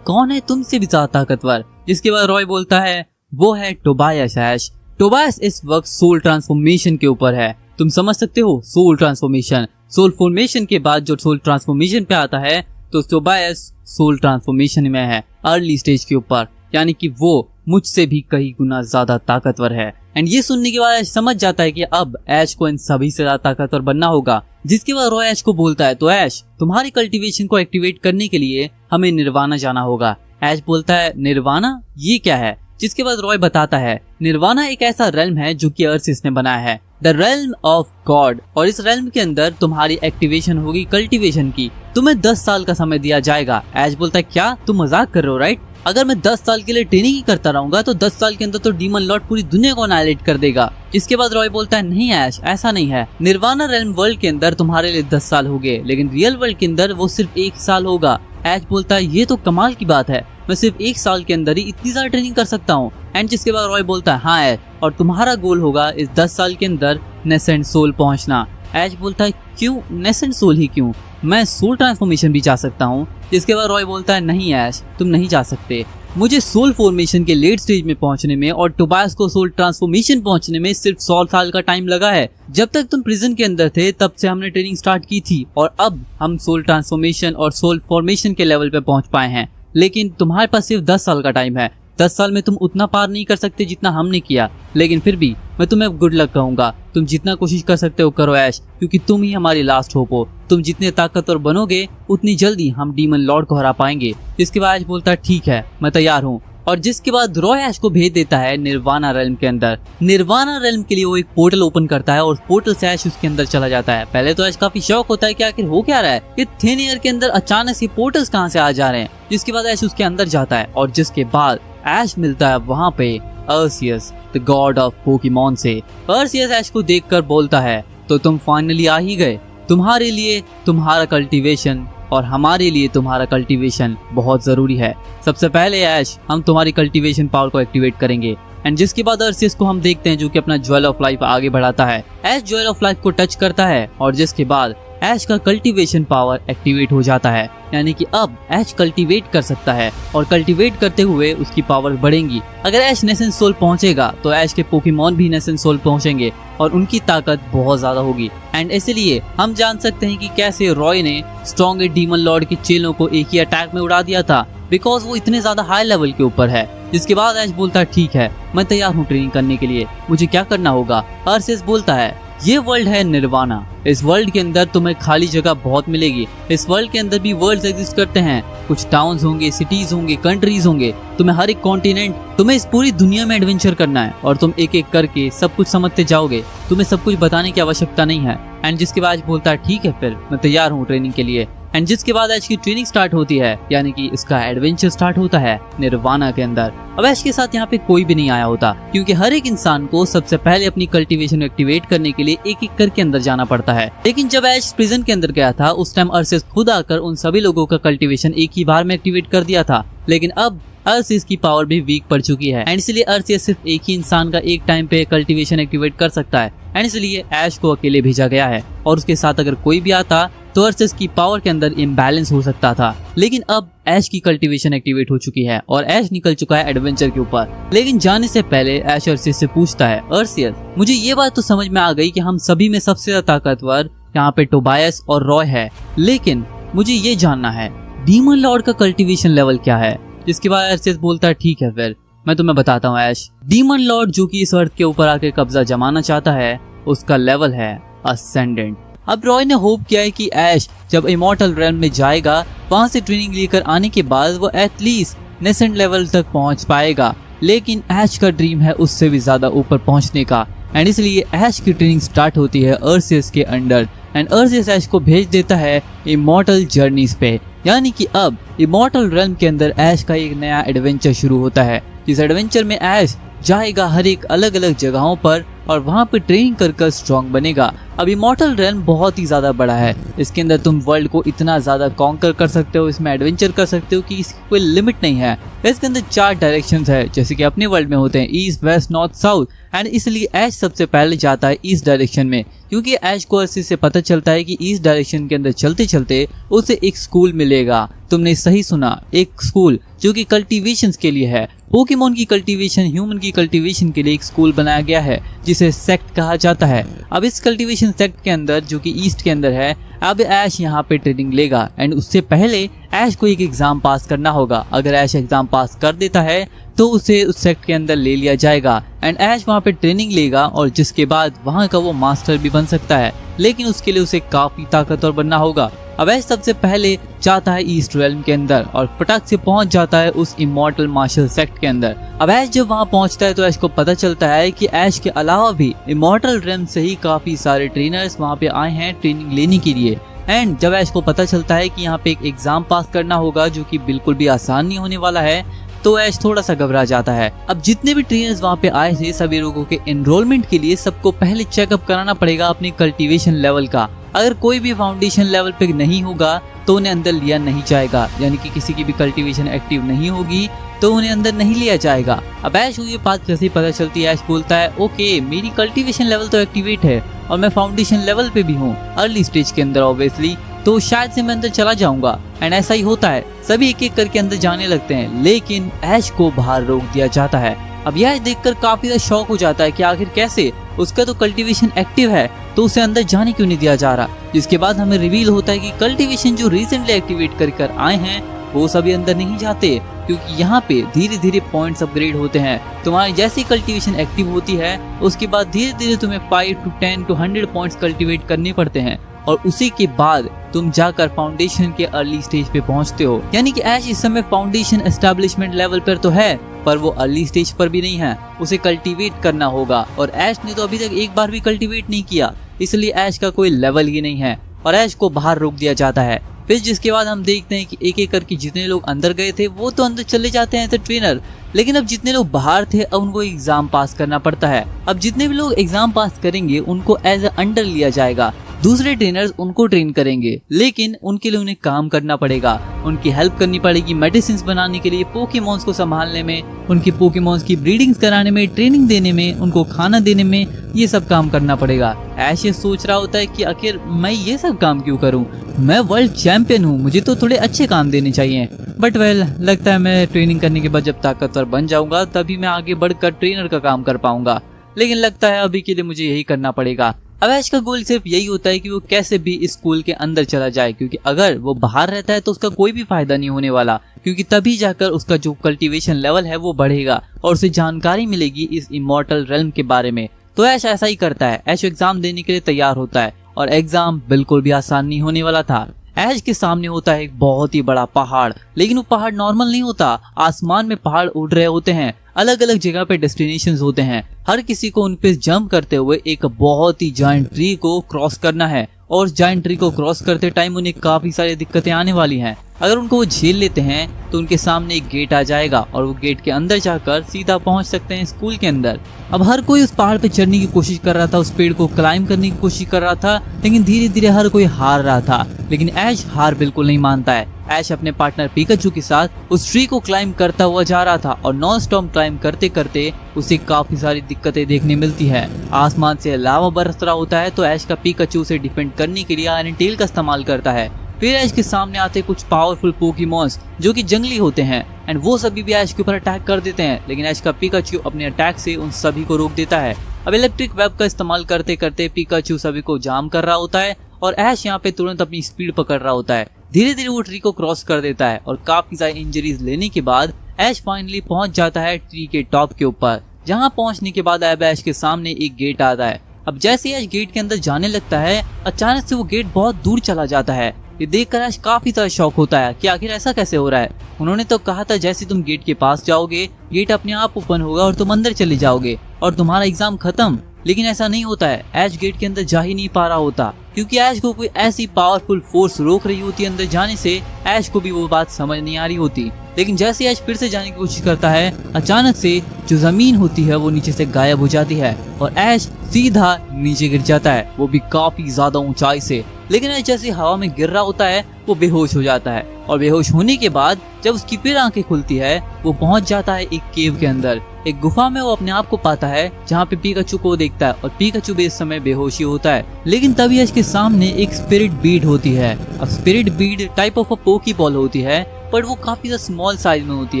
कौन है तुमसे भी ज्यादा ताकतवर? जिसके बाद रॉय बोलता है वो है टोबायस ऐश। टोबायस इस वक्त सोल ट्रांसफॉर्मेशन के ऊपर है। तुम समझ सकते हो, सोल ट्रांसफॉर्मेशन। सोल फॉर्मेशन के बाद जो सोल ट्रांसफॉर्मेशन पे आता है तो टोबायस सोल ट्रांसफॉर्मेशन में है, अर्ली स्टेज के ऊपर, यानी कि वो मुझसे भी कई गुना ज्यादा ताकतवर है। एंड ये सुनने के बाद ऐश समझ जाता है कि अब ऐश को इन सभी से ज्यादा ताकतवर बनना होगा। जिसके बाद रॉय ऐश को बोलता है, तो ऐश तुम्हारी कल्टीवेशन को एक्टिवेट करने के लिए हमें निर्वाणा जाना होगा। ऐश बोलता है, निर्वाणा ये क्या है? जिसके बाद रॉय बताता है, निर्वाणा एक ऐसा रेल्म है जो कि अर्सिस ने बनाया है, द रेल्म ऑफ गॉड। और इस रेल्म के अंदर तुम्हारी एक्टिवेशन होगी कल्टीवेशन की। तुम्हें 10 साल का समय दिया जाएगा। ऐश बोलता है, क्या तुम मजाक कर रहे हो? राइट, अगर मैं 10 साल के लिए ट्रेनिंग ही करता रहूंगा तो 10 साल के अंदर तो डीमन लॉर्ड पूरी दुनिया को अनाइलेट कर देगा। जिसके बाद रॉय बोलता है, नहीं ऐश, ऐसा नहीं है। निर्वाणा रेल्म वर्ल्ड के अंदर तुम्हारे लिए 10 साल हो गए, लेकिन रियल वर्ल्ड के अंदर वो सिर्फ 1 साल होगा। ऐश बोलता है, ये तो कमाल की बात है, मैं सिर्फ 1 साल के अंदर ही इतनी ज्यादा ट्रेनिंग कर सकता हूँ। एंड जिसके बाद रॉय बोलता है, हाँ ऐश, और तुम्हारा गोल होगा इस 10 साल के अंदर नेसेंट सोल पहुंचना। ऐश बोलता है, क्यों नेसेंट सोल ही क्यों, मैं सोल ट्रांसफॉर्मेशन भी जा सकता हूँ। जिसके बाद रॉय बोलता है, नहीं ऐश, तुम नहीं जा सकते। मुझे सोल फॉर्मेशन के लेट स्टेज में पहुंचने में और टोबायस को सोल ट्रांसफॉर्मेशन पहुंचने में सिर्फ 100 साल का टाइम लगा है। जब तक तुम प्रिजन के अंदर थे तब से हमने ट्रेनिंग स्टार्ट की थी और अब हम सोल ट्रांसफॉर्मेशन और सोल फॉर्मेशन के लेवल पे पहुंच पाए हैं। लेकिन तुम्हारे पास सिर्फ 10 साल का टाइम है। 10 साल में तुम उतना पार नहीं कर सकते जितना हमने किया, लेकिन फिर भी मैं तुम्हें गुड लक कहूंगा। तुम जितना कोशिश कर सकते हो करो ऐश, क्योंकि तुम ही हमारी लास्ट होप हो। तुम जितने ताकतवर बनोगे उतनी जल्दी हम डीमन लॉर्ड को हरा पाएंगे। जिसके बाद ऐश बोलता है, ठीक है, मैं तैयार हूँ। और जिसके बाद रॉय ऐश को भेज देता है निर्वाणा रेल्म के अंदर। निर्वाणा रेल्म के लिए वो एक पोर्टल ओपन करता है और पोर्टल से ऐश उसके अंदर चला जाता है। पहले तो ऐश काफी शौक होता है कि आखिर हो क्या रहा है, ये थिन एयर के अंदर अचानक से पोर्टल्स कहाँ से आ जा रहे हैं। जिसके बाद ऐश उसके अंदर जाता है और जिसके बाद ऐश मिलता है वहाँ पे अर्सियस, द गॉड ऑफ पोकेमॉन से। अर्सियस ऐश को देखकर बोलता है, तो तुम फाइनली आ ही गए। तुम्हारे लिए तुम्हारा कल्टीवेशन और हमारे लिए तुम्हारा कल्टीवेशन बहुत जरूरी है। सबसे पहले ऐश हम तुम्हारी कल्टीवेशन पावर को एक्टिवेट करेंगे। एंड जिसके बाद अर्सियस को हम देखते हैं जो कि अपना ज्वेल ऑफ लाइफ आगे बढ़ाता है। ऐश ज्वेल ऑफ लाइफ को टच करता है और जिसके बाद ऐश का कल्टीवेशन पावर एक्टिवेट हो जाता है, यानी कि अब ऐश कल्टीवेट कर सकता है और कल्टीवेट करते हुए उसकी पावर बढ़ेंगी। अगर ऐश नेसेंट सोल पहुंचेगा तो ऐश के पोकेमॉन भी नेसेंट सोल पहुंचेंगे और उनकी ताकत बहुत ज्यादा होगी। एंड इसलिए हम जान सकते हैं कि कैसे रॉय ने स्ट्रॉन्ग डीमन लॉर्ड के चेलों को एक ही अटैक में उड़ा दिया था, बिकॉज वो इतने ज्यादा हाई लेवल के ऊपर है। जिसके बाद ऐश बोलता है, ठीक है, मैं तैयार हूँ ट्रेनिंग करने के लिए, मुझे क्या करना होगा। अर्सियस बोलता है, ये वर्ल्ड है निर्वाणा। इस वर्ल्ड के अंदर तुम्हें खाली जगह बहुत मिलेगी। इस वर्ल्ड के अंदर भी वर्ल्ड्स एग्जिस्ट करते हैं, कुछ टाउन्स होंगे, सिटीज होंगे, कंट्रीज होंगे। तुम्हें हर एक कॉन्टिनेंट, तुम्हें इस पूरी दुनिया में एडवेंचर करना है और तुम एक एक करके सब कुछ समझते जाओगे। तुम्हें सब कुछ बताने की आवश्यकता नहीं है। एंड जिसके बाद बोलता है, ठीक है, फिर मैं तैयार हूँ ट्रेनिंग के लिए। एंड जिसके बाद ऐश की ट्रेनिंग स्टार्ट होती है, यानी कि इसका एडवेंचर स्टार्ट होता है निर्वाणा के अंदर। अब ऐश के साथ यहाँ पे कोई भी नहीं आया होता, क्योंकि हर एक इंसान को सबसे पहले अपनी कल्टीवेशन एक्टिवेट करने के लिए एक एक करके अंदर जाना पड़ता है। लेकिन जब ऐश प्रिजन के अंदर गया था उस टाइम अर्सियस खुद आकर उन सभी लोगों का कल्टीवेशन एक ही बार में एक्टिवेट कर दिया था। लेकिन अब अर्सियस की पावर भी वीक पड़ चुकी है एंड इसलिए अर्सियस सिर्फ एक ही इंसान का एक टाइम पे कल्टीवेशन एक्टिवेट कर सकता है। एंड इसलिए ऐश को अकेले भेजा गया है और उसके साथ अगर कोई भी आता तो अर्सियस की पावर के अंदर इम्बैलेंस हो सकता था। लेकिन अब ऐश की कल्टीवेशन एक्टिवेट हो चुकी है और ऐश निकल चुका है एडवेंचर के ऊपर। लेकिन जाने से पहले ऐश अर्सियस से पूछता है, अर्सियस, मुझे ये बात तो समझ में आ गई कि हम सभी में सबसे ज्यादा ताकतवर यहाँ पे टोबायस और रॉय है, लेकिन मुझे ये जानना है डीमन लॉर्ड का कल्टीवेशन लेवल क्या है। जिसके बाद अर्सियस बोलता है, ठीक है, फिर मैं तुम्हें बताता हूँ ऐश। डीमन लॉर्ड जो कि इस अर्थ के ऊपर आके कब्जा जमाना चाहता है, उसका लेवल है असेंडेंट। अब रॉय ने होप किया है कि ऐश जब इमॉर्टल रेल्म में जाएगा वहां से ट्रेनिंग लेकर आने के बाद वो एटलीस्ट नेसेंट लेवल तक पहुंच पाएगा। लेकिन ऐश का ड्रीम है उससे भी ज्यादा ऊपर पहुंचने का एंड इसलिए ऐश की ट्रेनिंग स्टार्ट होती है अर्सियस के अंडर। एंड अर्सियस ऐश को भेज देता है इमॉर्टल जर्नीज पे, यानी कि अब इमॉर्टल रेल्म के अंदर ऐश का एक नया एडवेंचर शुरू होता है। जिस एडवेंचर में ऐश जाएगा हर एक अलग अलग जगहों पर और वहाँ पे ट्रेनिंग कर स्ट्रॉन्ग बनेगा। अब इमॉर्टल रेल्म बहुत ही ज्यादा बड़ा है, इसके अंदर तुम वर्ल्ड को इतना ज्यादा कॉन्कर कर सकते हो, इसमें एडवेंचर कर सकते हो कि इसकी कोई लिमिट नहीं है। इसके अंदर 4 डायरेक्शंस है जैसे कि अपने वर्ल्ड में होते हैं, east, west, north, south. And इसलिए ऐश सबसे पहले जाता है ईस्ट डायरेक्शन में, क्योंकि ऐश को अर्सियस से पता चलता है कि ईस्ट डायरेक्शन के अंदर चलते चलते उसे एक स्कूल मिलेगा। तुमने सही सुना, एक स्कूल जो कि कल्टीवेशन के लिए है। पोकेमोन की कल्टीवेशन, ह्यूमन की कल्टीवेशन के लिए एक स्कूल बनाया गया है जिसे सेक्ट कहा जाता है। अब इस कल्टीवेशन सेक्ट के अंदर, जो कि ईस्ट के अंदर है, अब ऐश यहाँ पे ट्रेनिंग लेगा एंड उससे पहले ऐश को एक एग्जाम पास करना होगा। अगर ऐश एग्जाम पास कर देता है तो उसे उस सेक्ट के अंदर ले लिया जाएगा एंड ऐश वहाँ पे ट्रेनिंग लेगा और जिसके बाद वहाँ का वो मास्टर भी बन सकता है, लेकिन उसके लिए उसे काफी ताकतवर बनना होगा। अब ऐश सबसे पहले जाता है ईस्ट रेल्म के अंदर और फटाक से पहुंच जाता है उस इमॉर्टल मार्शल सेक्ट के अंदर। अब ऐश जब वहां पहुंचता है तो ऐश को पता चलता है कि ऐश के अलावा भी इमॉर्टल रेल्म से ही काफी सारे ट्रेनर्स वहां पे आए हैं ट्रेनिंग लेने के लिए। एंड जब ऐश को पता चलता है कि यहाँ पे एक एग्जाम पास करना होगा जो कि बिल्कुल भी आसान नहीं होने वाला है, तो ऐश थोड़ा सा घबरा जाता है। अब जितने भी ट्रेनर्स वहाँ पे आए थे, सभी लोगों के एनरोलमेंट के लिए सबको पहले चेकअप कराना पड़ेगा अपने कल्टीवेशन लेवल का। अगर कोई भी फाउंडेशन लेवल पे नहीं होगा तो उन्हें अंदर लिया नहीं जाएगा, यानी कि किसी की भी कल्टीवेशन एक्टिव नहीं होगी तो उन्हें अंदर नहीं लिया जाएगा। अब ऐश को ये बात कैसे पता चलती है? ऐश बोलता है ओके, मेरी कल्टीवेशन लेवल तो एक्टिवेट है और मैं फाउंडेशन लेवल पे भी हूँ, अर्ली स्टेज के अंदर ऑब्वियसली, तो शायद से मैं अंदर चला जाऊंगा। एंड ऐसा ही होता है, सभी एक एक करके अंदर जाने लगते हैं, लेकिन ऐश को बाहर रोक दिया जाता है। अब यह देखकर काफी ज्यादा शॉक हो जाता है कि आखिर कैसे, उसका तो कल्टीवेशन एक्टिव है तो उसे अंदर जाने क्यों नहीं दिया जा रहा। जिसके बाद हमें रिवील होता है कि कल्टीवेशन जो रिसेंटली एक्टिवेट कर आए हैं वो सभी अंदर नहीं जाते, क्योंकि यहाँ पे धीरे धीरे पॉइंट्स अपग्रेड होते हैं। तुम्हारी जैसी कल्टीवेशन एक्टिव होती है उसके बाद धीरे धीरे तुम्हें 5 to 10 to 100 पॉइंट्स कल्टीवेट करने पड़ते हैं और उसी के बाद तुम जाकर फाउंडेशन के अर्ली स्टेज पे पहुंचते हो। यानी कि ऐश इस समय फाउंडेशन एस्टेब्लिशमेंट लेवल पर तो है, पर वो अर्ली स्टेज पर भी नहीं है, उसे कल्टीवेट करना होगा और ऐश ने तो अभी तक एक बार भी कल्टीवेट नहीं किया, इसलिए ऐश का कोई लेवल ही नहीं है और ऐश को बाहर रोक दिया जाता है। फिर जिसके बाद हम देखते हैं कि एक एक करके जितने लोग अंदर गए थे वो तो अंदर चले जाते हैं एज अ ट्रेनर, लेकिन अब जितने लोग बाहर थे अब उनको एग्जाम पास करना पड़ता है। अब जितने भी लोग एग्जाम पास करेंगे उनको एज अ अंडर लिया जाएगा, दूसरे ट्रेनर्स उनको ट्रेन करेंगे, लेकिन उनके लिए उन्हें काम करना पड़ेगा, उनकी हेल्प करनी पड़ेगी मेडिसिन बनाने के लिए, पोकेमॉन्स को संभालने में, उनकी पोकेमॉन्स की ब्रीडिंग्स कराने में, ट्रेनिंग देने में, उनको खाना देने में, ये सब काम करना पड़ेगा। ऐश ये सोच रहा होता है कि आखिर मैं ये सब काम क्यों करूं, मैं वर्ल्ड चैंपियन हूं, मुझे तो थोड़े अच्छे काम देने चाहिए। बट वेल, लगता है मैं ट्रेनिंग करने के बाद जब ताकतवर बन जाऊंगा तभी मैं आगे बढ़कर ट्रेनर का काम कर पाऊंगा, लेकिन लगता है अभी के लिए मुझे यही करना पड़ेगा। अब ऐश का गोल सिर्फ यही होता है कि वो कैसे भी इस स्कूल के अंदर चला जाए, क्योंकि अगर वो बाहर रहता है तो उसका कोई भी फायदा नहीं होने वाला, क्योंकि तभी जाकर उसका जो कल्टीवेशन लेवल है वो बढ़ेगा और उसे जानकारी मिलेगी इस इमॉर्टल रेल्म के बारे में। तो ऐश ऐसा ही करता है, ऐश एग्जाम देने के लिए तैयार होता है और एग्जाम बिल्कुल भी आसान नहीं होने वाला था। ऐश के सामने होता है एक बहुत ही बड़ा पहाड़, लेकिन वो पहाड़ नॉर्मल नहीं होता, आसमान में पहाड़ उड़ रहे होते हैं, अलग अलग जगह पे डेस्टिनेशंस होते हैं, हर किसी को उन पे जंप करते हुए एक बहुत ही जायंट ट्री को क्रॉस करना है और जायंट ट्री को क्रॉस करते टाइम उन्हें काफी सारी दिक्कतें आने वाली हैं। अगर उनको वो झेल लेते हैं तो उनके सामने एक गेट आ जाएगा और वो गेट के अंदर जाकर सीधा पहुंच सकते हैं स्कूल के अंदर। अब हर कोई उस पहाड़ पे चढ़ने की कोशिश कर रहा था, उस पेड़ को क्लाइंब करने की कोशिश कर रहा था, लेकिन धीरे धीरे हर कोई हार रहा था, लेकिन ऐश हार बिल्कुल नहीं मानता है। ऐश अपने पार्टनर पिकाचू के साथ उस ट्री को क्लाइंब करता हुआ जा रहा था और नॉन स्टॉप क्लाइंब करते करते उसे काफी सारी दिक्कतें देखने मिलती है। आसमान से लावा बरस रहा होता है तो ऐश का पिकाचू से डिफेंड करने के लिए आयरन टेल का इस्तेमाल करता है। फिर ऐश के सामने आते कुछ पावरफुल पोकेमॉन्स जो कि जंगली होते हैं एंड वो सभी भी ऐश के ऊपर अटैक कर देते हैं, लेकिन ऐश का पिकाचू अपने अटैक से उन सभी को रोक देता है। अब इलेक्ट्रिक वेब का इस्तेमाल करते करते पिकाचू सभी को जाम कर रहा होता है और ऐश यहाँ पे तुरंत अपनी स्पीड पकड़ रहा होता है। धीरे धीरे वो ट्री को क्रॉस कर देता है और काफी सारी इंजरीज लेने के बाद ऐश फाइनली पहुंच जाता है ट्री के टॉप के ऊपर। जहाँ पहुंचने के बाद अब ऐश के सामने एक गेट आता है। अब जैसे ऐश गेट के अंदर जाने लगता है अचानक से वो गेट बहुत दूर चला जाता है। ये देखकर ऐश काफी तरह शॉक होता है कि आखिर ऐसा कैसे हो रहा है। उन्होंने तो कहा था जैसे तुम गेट के पास जाओगे गेट अपने आप ओपन होगा और तुम अंदर चले जाओगे और तुम्हारा एग्जाम खत्म, लेकिन ऐसा नहीं होता है। ऐश गेट के अंदर जा ही नहीं पा रहा होता क्योंकि ऐश को कोई ऐसी पावरफुल फोर्स रोक रही होती है अंदर जाने से। ऐश को भी वो बात समझ नहीं आ रही होती, लेकिन जैसे ऐश फिर से जाने की कोशिश करता है अचानक से जो जमीन होती है वो नीचे से गायब हो जाती है और ऐश सीधा नीचे गिर जाता है, वो भी काफी ज्यादा ऊंचाई से। लेकिन ऐश जैसे हवा में गिर रहा होता है वो बेहोश हो जाता है और बेहोश होने के बाद जब उसकी फिर आंखें खुलती है वो पहुंच जाता है एक केव के अंदर, एक गुफा में वो अपने आप को पाता है जहाँ पे पिकाचू को देखता है और पिकाचू भी इस समय बेहोशी होता है। लेकिन तभी ऐश के सामने एक स्पिरिट बीड होती है। अब spirit Beed type of a poke ball होती है पर वो काफी ज्यादा स्मॉल साइज में होती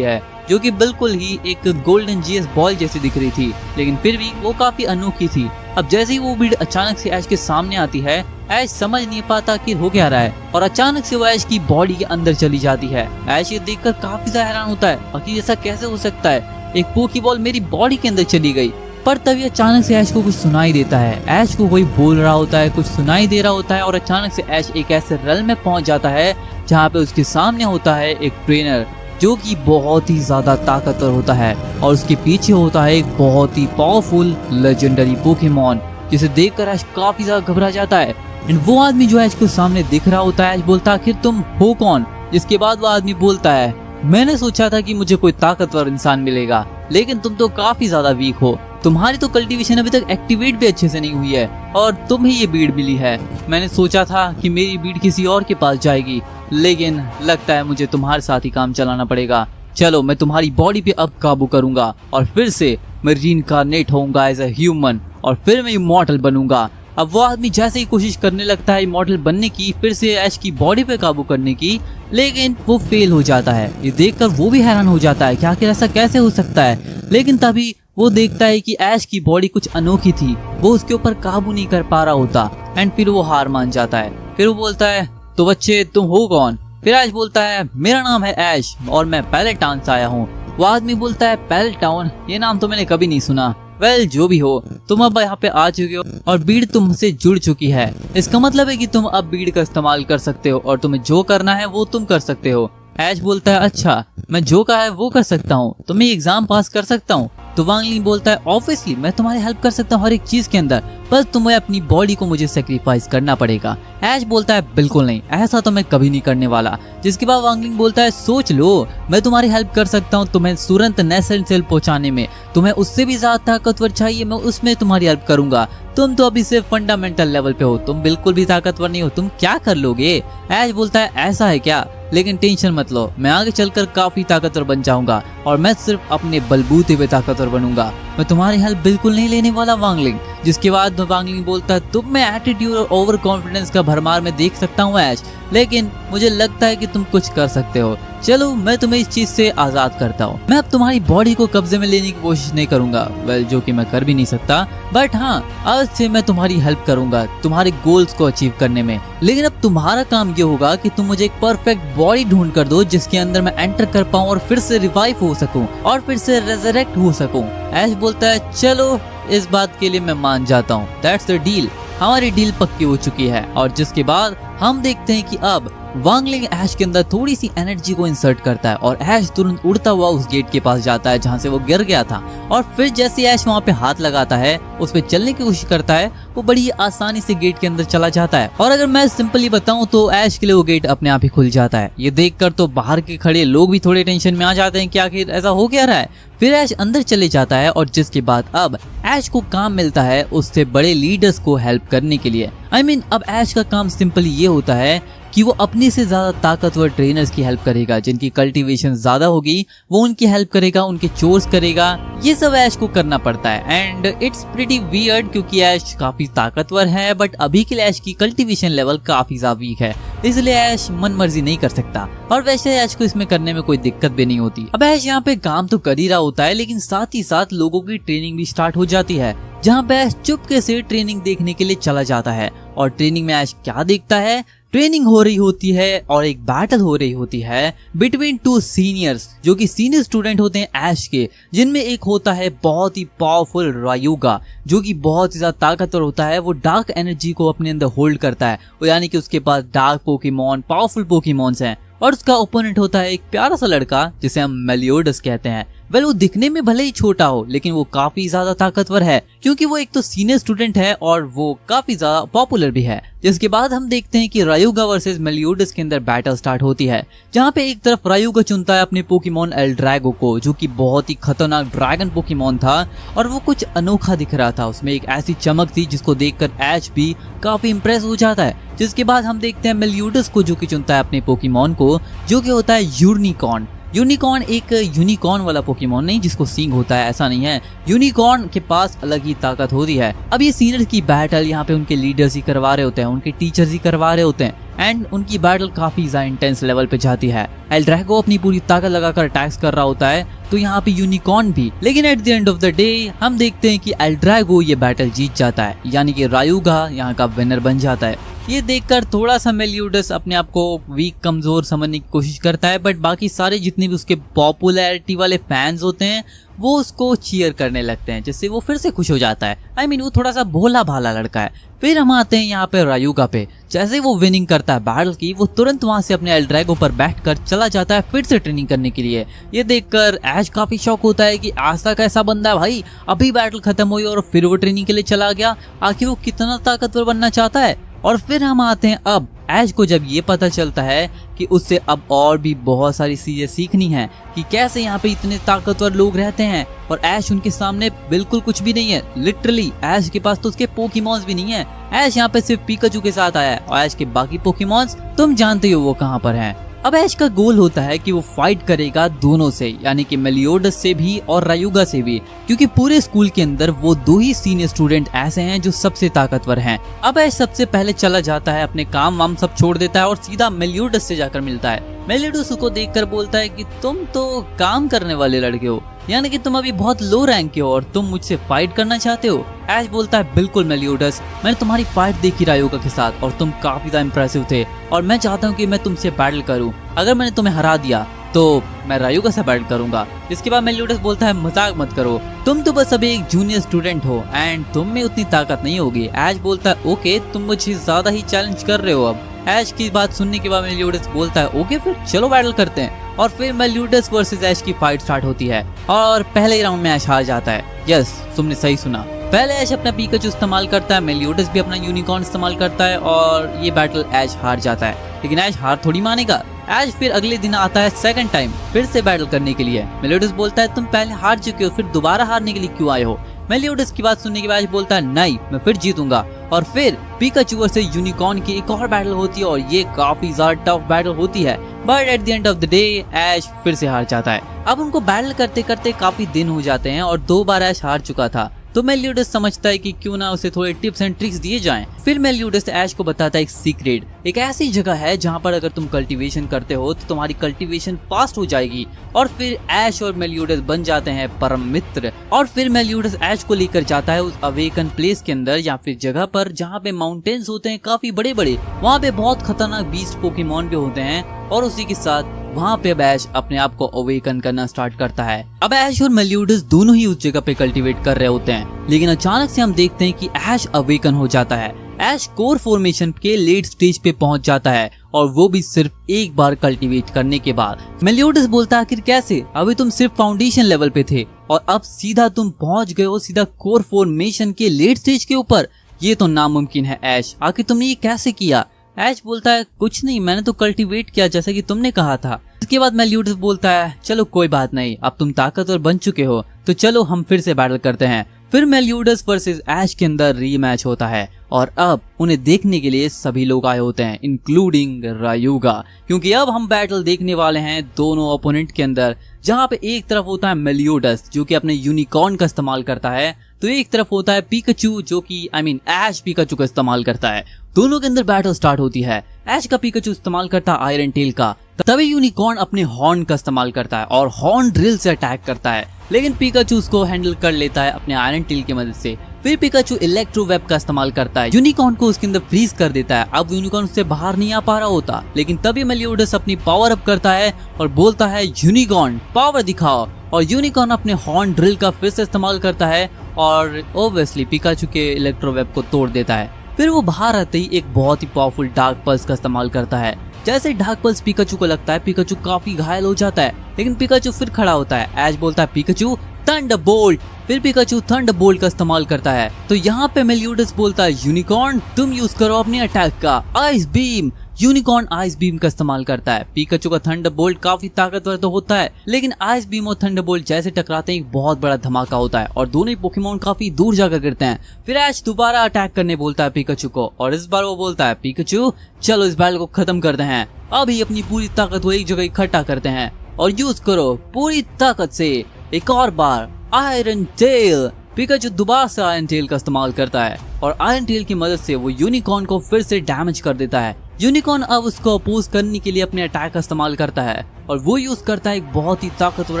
है, जो कि बिल्कुल ही एक गोल्डन जीएस बॉल जैसी दिख रही थी, लेकिन फिर भी वो काफी अनोखी थी। अब जैसे ही वो भीड़ अचानक से ऐश के सामने आती है, ऐश समझ नहीं पाता कि हो क्या रहा है और अचानक से वो ऐश की बॉडी के अंदर चली जाती है। ऐश ये देखकर काफी ज्यादा हैरान होता है, आखिर ऐसा कैसे हो सकता है, एक पोकेबॉल मेरी बॉडी के अंदर चली गई। पर तभी अचानक से ऐश को कुछ सुनाई देता है, ऐश को कोई बोल रहा होता है, कुछ सुनाई दे रहा होता है और अचानक से ऐश एक ऐसे रेल में पहुंच जाता है जहाँ पे उसके सामने होता है एक ट्रेनर जो कि बहुत ही ज्यादा ताकतवर होता है और उसके पीछे होता है एक बहुत ही पावरफुल लेजेंडरी पोकेमॉन, जिसे देखकर ऐश काफी ज्यादा घबरा जाता है। एंड वो आदमी जो ऐश को सामने दिख रहा होता है, ऐश बोलता है आखिर तुम हो कौन। जिसके बाद वो आदमी बोलता है मैंने सोचा था कि मुझे कोई ताकतवर इंसान मिलेगा, लेकिन तुम तो काफी ज्यादा वीक हो, तुम्हारी तो कल्टीवेशन अभी तक एक्टिवेट भी अच्छे से नहीं हुई है और तुम ही ये बीड मिली है। मैंने सोचा था कि मेरी बीड किसी और के पास जाएगी, लेकिन लगता है मुझे तुम्हारे साथ ही काम चलाना पड़ेगा। चलो मैं तुम्हारी बॉडी पे अब काबू करूंगा और फिर से मैं रीइंकार्नेट होऊंगा एज अ ह्यूमन और फिर मैं इमॉर्टल बनूंगा। अब वो आदमी जैसे ही कोशिश करने लगता है इमॉर्टल बनने की, फिर से ऐश की बॉडी पे काबू करने की, लेकिन वो फेल हो जाता है। ये देखकर वो भी हैरान हो जाता है कि आखिर ऐसा कैसे हो सकता है। लेकिन तभी वो देखता है कि ऐश की बॉडी कुछ अनोखी थी, वो उसके ऊपर काबू नहीं कर पा रहा होता एंड फिर वो हार मान जाता है। फिर वो बोलता है तो बच्चे तुम हो कौन। फिर ऐश बोलता है मेरा नाम है ऐश और मैं पैलेट टाउन से आया हूँ। वो आदमी बोलता है पैलेट टाउन, ये नाम तो मैंने कभी नहीं सुना। वेल जो भी हो, तुम अब यहाँ पे आ चुके हो और बीड़ तुमसे जुड़ चुकी है, इसका मतलब है कि तुम अब बीड़ का इस्तेमाल कर सकते हो और तुम्हें जो करना है वो तुम कर सकते हो। ऐश बोलता है अच्छा मैं जो कहा है वो कर सकता हूँ, तो मैं एग्जाम पास कर सकता हूँ। तो वांगलिंग बोलता है ऑब्वियसली मैं तुम्हारी हेल्प कर सकता हूँ हर एक चीज के अंदर, पर तुम्हें अपनी बॉडी को मुझे सेक्रीफाइस करना पड़ेगा। ऐश बोलता है बिल्कुल नहीं, ऐसा तो मैं कभी नहीं करने वाला। जिसके बाद वांगलिंग बोलता है सोच लो, मैं तुम्हारी हेल्प कर सकता हूँ तुम्हें तुरंत नेसल सेल पहुंचाने में, तुम्हें उससे भी ज्यादा ताकतवर चाहिए मैं उसमें तुम्हारी हेल्प करूंगा। तुम तो अभी सिर्फ फंडामेंटल लेवल पे हो, तुम बिल्कुल भी ताकतवर नहीं हो, तुम क्या कर लोगे। ऐश बोलता है ऐसा है क्या, लेकिन टेंशन मत लो, मैं आगे चलकर काफी ताकतवर बन जाऊंगा और मैं सिर्फ अपने बलबूते पे ताकतवर बनूंगा, मैं तुम्हारी हेल्प बिल्कुल नहीं लेने वाला वांगलिंग। जिसके बाद वांगलिंग बोलता है तुम में एटीट्यूड और ओवर कॉन्फिडेंस का भरमार में देख सकता हूँ ऐश, लेकिन मुझे लगता है कि तुम कुछ कर सकते हो। चलो मैं तुम्हें इस चीज से आजाद करता हूँ, मैं अब तुम्हारी बॉडी को कब्जे में लेने की कोशिश नहीं करूंगा, वेल जो कि मैं कर भी नहीं सकता, बट हाँ आज से मैं तुम्हारी हेल्प करूंगा तुम्हारे गोल्स को अचीव करने में। लेकिन अब तुम्हारा काम ये होगा कि तुम मुझे एक परफेक्ट बॉडी ढूंढ कर दो जिसके अंदर मैं एंटर कर पाऊँ और फिर से रिवाइव हो सकूं और फिर से रेजरेक्ट हो सकूं। ऐश बोलता है चलो इस बात के लिए मैं मान जाता हूँ, दैट्स द डील। हमारी डील पक्की हो चुकी है। और जिसके बाद हम देखते हैं कि अब वांगलिंग ऐश के अंदर थोड़ी सी एनर्जी को इंसर्ट करता है और ऐश तुरंत उड़ता हुआ उस गेट के पास जाता है जहाँ से वो गिर गया था और फिर जैसे ऐश वहाँ पे हाथ लगाता है, उस पे चलने की कोशिश करता है, वो बड़ी आसानी से गेट के अंदर चला जाता है। और अगर मैं सिंपली बताऊं तो ऐश के लिए वो गेट अपने आप ही खुल जाता है। ये देखकर तो बाहर के खड़े लोग भी थोड़े टेंशन में आ जाते हैं कि आखिर ऐसा हो क्या रहा है। फिर ऐश अंदर चले जाता है और जिसके बाद अब ऐश को काम मिलता है उससे बड़े लीडर्स को हेल्प करने के लिए। अब ऐश का काम सिंपली ये होता है कि वो अपने से ज्यादा ताकतवर ट्रेनर्स की हेल्प करेगा, जिनकी कल्टीवेशन ज्यादा होगी वो उनकी हेल्प करेगा, उनके चोर्स करेगा, ये सब ऐश को करना पड़ता है। एंड इट्स प्रीटी वियर्ड क्योंकि ऐश काफी ताकतवर है बट अभी के लिए ऐश की कल्टीवेशन लेवल काफी ज्यादा वीक है, इसलिए ऐश मन मर्जी नहीं कर सकता और वैसे ऐश को इसमें करने में कोई दिक्कत भी नहीं होती। अब ऐश यहाँ पे काम तो कर ही रहा होता है लेकिन साथ ही साथ लोगों की ट्रेनिंग भी स्टार्ट हो जाती है, जहाँ पे ऐश चुपके से ट्रेनिंग देखने के लिए चला जाता है। और ट्रेनिंग में ऐश क्या देखता है, ट्रेनिंग हो रही होती है और एक बैटल हो रही होती है बिटवीन टू सीनियर्स जो कि सीनियर स्टूडेंट होते हैं ऐश के, जिनमें एक होता है बहुत ही पावरफुल रायुगा जो कि बहुत ही ज्यादा ताकतवर होता है। वो डार्क एनर्जी को अपने अंदर होल्ड करता है, यानी कि उसके पास डार्क पोकेमॉन, पावरफुल पोकेमॉन्स हैं। और उसका ओपोनेंट होता है एक प्यारा सा लड़का जिसे हम मेलियोडस कहते हैं। वेल वो दिखने में भले ही छोटा हो लेकिन वो काफी ज्यादा ताकतवर है क्योंकि वो एक तो सीनियर स्टूडेंट है और वो काफी ज्यादा पॉपुलर भी है। जिसके बाद हम देखते हैं कि रायुगा वर्सेस मेलियोडस के अंदर बैटल स्टार्ट होती है, जहाँ पे एक तरफ रायुगा चुनता है अपने पोकेमॉन एल्ड्रैगो को जो कि बहुत ही खतरनाक ड्रैगन पोकेमॉन था और वो कुछ अनोखा दिख रहा था, उसमें एक ऐसी चमक थी जिसको देखकर ऐश भी काफी इंप्रेस हो जाता है। जिसके बाद हम देखते हैं मेलियोडस को जो कि चुनता है अपने पोकेमॉन को जो कि होता है यूनिकॉर्न। यूनिकॉर्न एक यूनिकॉर्न वाला पोकेमॉन नहीं जिसको सींग होता है, ऐसा नहीं है। यूनिकॉर्न के पास अलग ही ताकत होती है। अब ये सीनियर की बैटल यहाँ पे उनके लीडर्स ही करवा रहे होते हैं, उनके टीचर्स ही करवा रहे होते हैं एंड उनकी बैटल काफी ज्यादा इंटेंस लेवल पे जाती है। एल्ड्रैगो अपनी पूरी ताकत लगाकर अटैक्स कर रहा होता है, तो यहाँ पे यूनिकॉर्न भी। लेकिन eight the end of the day हम देखते हैं कि एल्ड्रैगो ये बैटल जीत जाता है, यानी कि रायुगा यहाँ का विनर बन जाता है। ये देखकर थोड़ा सा मेलियोडस अपने आप को वीक कमजोर समझने की कोशिश करता है, बट बाकी सारे जितने भी उसके पॉपुलैरिटी वाले फैंस होते हैं वो उसको चीयर करने लगते हैं, जिससे वो फिर से खुश हो जाता है। I mean, वो थोड़ा सा भोला भाला लड़का है। फिर हम आते हैं यहाँ पे रायुगा पे। जैसे वो विनिंग करता है बैटल की, वो तुरंत वहां से अपने एल्ड्रैगो पर बैठकर चला जाता है फिर से ट्रेनिंग करने के लिए। ये देखकर ऐश काफी शौक होता है कि आज तक ऐसा बंदा है भाई, अभी बैटल खत्म हुई और फिर वो ट्रेनिंग के लिए चला गया, आखिर वो कितना ताकतवर बनना चाहता है। और फिर हम आते हैं अब ऐश को जब ये पता चलता है कि उससे अब और भी बहुत सारी चीजें सीखनी है कि कैसे यहाँ पे इतने ताकतवर लोग रहते हैं और ऐश उनके सामने बिल्कुल कुछ भी नहीं है। लिटरली ऐश के पास तो उसके पोकेमॉन्स भी नहीं है। ऐश यहाँ पे सिर्फ पिकाचू के साथ आया है और ऐश के बाकी पोकेमॉन्स तुम जानते हो वो कहाँ पर हैं। अब ऐश का गोल होता है कि वो फाइट करेगा दोनों से, यानी कि मेलियोडस से भी और रायुगा से भी, क्योंकि पूरे स्कूल के अंदर वो दो ही सीनियर स्टूडेंट ऐसे हैं जो सबसे ताकतवर हैं। अब ऐश सबसे पहले चला जाता है, अपने काम वाम सब छोड़ देता है और सीधा मेलियोडस से जाकर मिलता है। मेलियोडस उसको देखकर बोलता है कि तुम तो काम करने वाले लड़के हो, यानी कि तुम अभी बहुत लो रैंक के हो और तुम मुझसे फाइट करना चाहते हो। ऐश बोलता है बिल्कुल मेलियोडस, मैंने तुम्हारी फाइट देखी रायुगा के साथ और तुम काफी ज्यादा इंप्रेसिव थे और मैं चाहता हूँ कि मैं तुमसे बैटल करूँ। अगर मैंने तुम्हें हरा दिया तो मैं रायुगा से बैटल करूंगा। इसके बाद मेलियोडस बोलता है मजाक मत करो, तुम तो बस अभी एक जूनियर स्टूडेंट हो एंड तुम में उतनी ताकत नहीं होगी। ऐश बोलता है ओके, तुम मुझे ज्यादा ही चैलेंज कर रहे हो। अब ऐश की बात सुनने के बाद मेलियोडस बोलता है ओके फिर चलो बैटल करते हैं। और फिर मेलियोडस वर्सेस ऐश की फाइट स्टार्ट होती है और पहले ही राउंड में ऐश हार जाता है। यस, तुमने सही सुना, पहले ऐश अपना पिकाचू इस्तेमाल करता है, मेलियोडस भी अपना यूनिकॉर्न इस्तेमाल करता है और ये बैटल ऐश हार जाता है। लेकिन ऐश हार थोड़ी मानेगा। ऐश फिर अगले दिन आता है सेकंड टाइम फिर से बैटल करने के लिए। मेलियोडस बोलता है तुम पहले हार चुके हो, फिर दोबारा हारने के लिए क्यों आए हो। मेलियोडस की बात सुनने के बाद बोलता है नहीं, मैं फिर जीतूंगा। और फिर पिकाचू वर्सेस यूनिकॉर्न की एक और बैटल होती है और ये काफी ज्यादा टफ बैटल होती है, but at the end of the day Ash फिर से हार जाता है। अब उनको बैटल करते करते काफी दिन हो जाते हैं और 2 बार ऐश हार चुका था, तो मेलियोडस समझता है कि क्यों ना उसे थोड़े टिप्स एंड ट्रिक्स दिए जाएं। फिर मेलियोडस ऐश को बताता है एक सीक्रेट, एक ऐसी जगह है जहां पर अगर तुम कल्टीवेशन करते हो तो तुम्हारी कल्टीवेशन फास्ट हो जाएगी। और फिर ऐश और मेलियोडस बन जाते हैं परम मित्र। और फिर मेलियोडस ऐश को लेकर जाता है उस अवेकन प्लेस के अंदर या फिर जगह पर जहाँ पे माउंटेन्स होते हैं काफी बड़े बड़े, वहाँ पे बहुत खतरनाक बीस्ट पोकेमॉन भी होते हैं और उसी के साथ वहाँ पे ऐश अपने आप को अवेकन करना स्टार्ट करता है। अब ऐश और मेलियोडस दोनों ही उस जगह पे कल्टीवेट कर रहे होते हैं, लेकिन अचानक से हम देखते हैं कि ऐश अवेकन हो जाता है। ऐश कोर फॉर्मेशन के लेट स्टेज पे पहुंच जाता है और वो भी सिर्फ एक बार कल्टीवेट करने के बाद। मेलियोडस बोलता है आखिर कैसे, अभी तुम सिर्फ फाउंडेशन लेवल पे थे और अब सीधा तुम पहुंच गए हो सीधा कोर फॉर्मेशन के लेट स्टेज के ऊपर, ये तो नामुमकिन है ऐश, आखिर तुमने ये कैसे किया। ऐश बोलता है कुछ नहीं, मैंने तो कल्टीवेट किया जैसा कि तुमने कहा था। इसके बाद मेलियोडस बोलता है चलो कोई बात नहीं, अब तुम ताकतवर बन चुके हो तो चलो हम फिर से बैटल करते हैं। फिर मेलियोडस वर्सेस ऐश के अंदर रीमैच होता है और अब उन्हें देखने के लिए सभी लोग आए होते हैं इंक्लूडिंग रायुगा, क्योंकि अब हम बैटल देखने वाले हैं दोनों ओपोनेंट के अंदर, जहाँ पे एक तरफ होता है मेलियोडस जो कि अपने यूनिकॉर्न का इस्तेमाल करता है, तो एक तरफ होता है पिकाचू जो कि ऐश पिकाचू का इस्तेमाल करता है। दोनों के अंदर बैटल स्टार्ट होती है। ऐश का पिकाचू इस्तेमाल करता है आयरन टेल का, तभी यूनिकॉर्न अपने हॉर्न का इस्तेमाल करता है और हॉर्न ड्रिल से अटैक करता है, लेकिन पिकाचू उसको हैंडल कर लेता है अपने आयरन टेल की मदद से। फिर पिकाचू इलेक्ट्रो वेब का इस्तेमाल करता है, यूनिकॉर्न को उसके अंदर फ्रीज कर देता है। अब यूनिकॉर्न उससे बाहर नहीं आ पा रहा होता, लेकिन तभी मेलियोडस अपनी पावर अप करता है और बोलता है यूनिकॉर्न पावर दिखाओ, और यूनिकॉर्न अपने हॉर्न ड्रिल का फिर से इस्तेमाल करता है और ऑब्वियसली पिकाचू के इलेक्ट्रो वेब को तोड़ देता है। फिर वो बाहर आते ही एक बहुत ही पावरफुल डार्क पल्स का इस्तेमाल करता है। जैसे डार्क पल्स पिकाचू को लगता है, पिकाचू काफी घायल हो जाता है, लेकिन पिकाचू फिर खड़ा होता है। ऐश बोलता है पिकाचू थंडरबोल्ट, फिर पिकाचू थंडरबोल्ट का इस्तेमाल करता है। तो यहाँ पे मेलियोडस बोलता है यूनिकॉर्न तुम यूज करो अपने अटैक का ice beam. Unicorn ice beam का इस्तेमाल करता है। पिकाचू का थंडरबोल्ट काफी ताकतवर तो होता है, लेकिन आइस बीम और थंडरबोल्ट जैसे टकराते हैं एक बहुत बड़ा धमाका होता है और दोनों ही पोकेमॉन काफी दूर जाकर गिरते हैं। फिर ऐश दोबारा अटैक करने बोलता है पिकाचू को और इस बार वो बोलता है पिकाचू चलो इस बैटल को खत्म करते हैं, अभी अपनी पूरी ताकत वो एक जगह इकट्ठा करते हैं। और यूज करो पूरी ताकत से। एक और बार आयरन टेल। पिकाचू दोबारा से आयरन टेल का इस्तेमाल करता है और आयरन टेल की मदद से वो यूनिकॉर्न को फिर से डैमेज कर देता है। यूनिकॉर्न अब उसको अपोज करने के लिए अपने अटैक का इस्तेमाल करता है और वो यूज करता है एक बहुत ही ताकतवर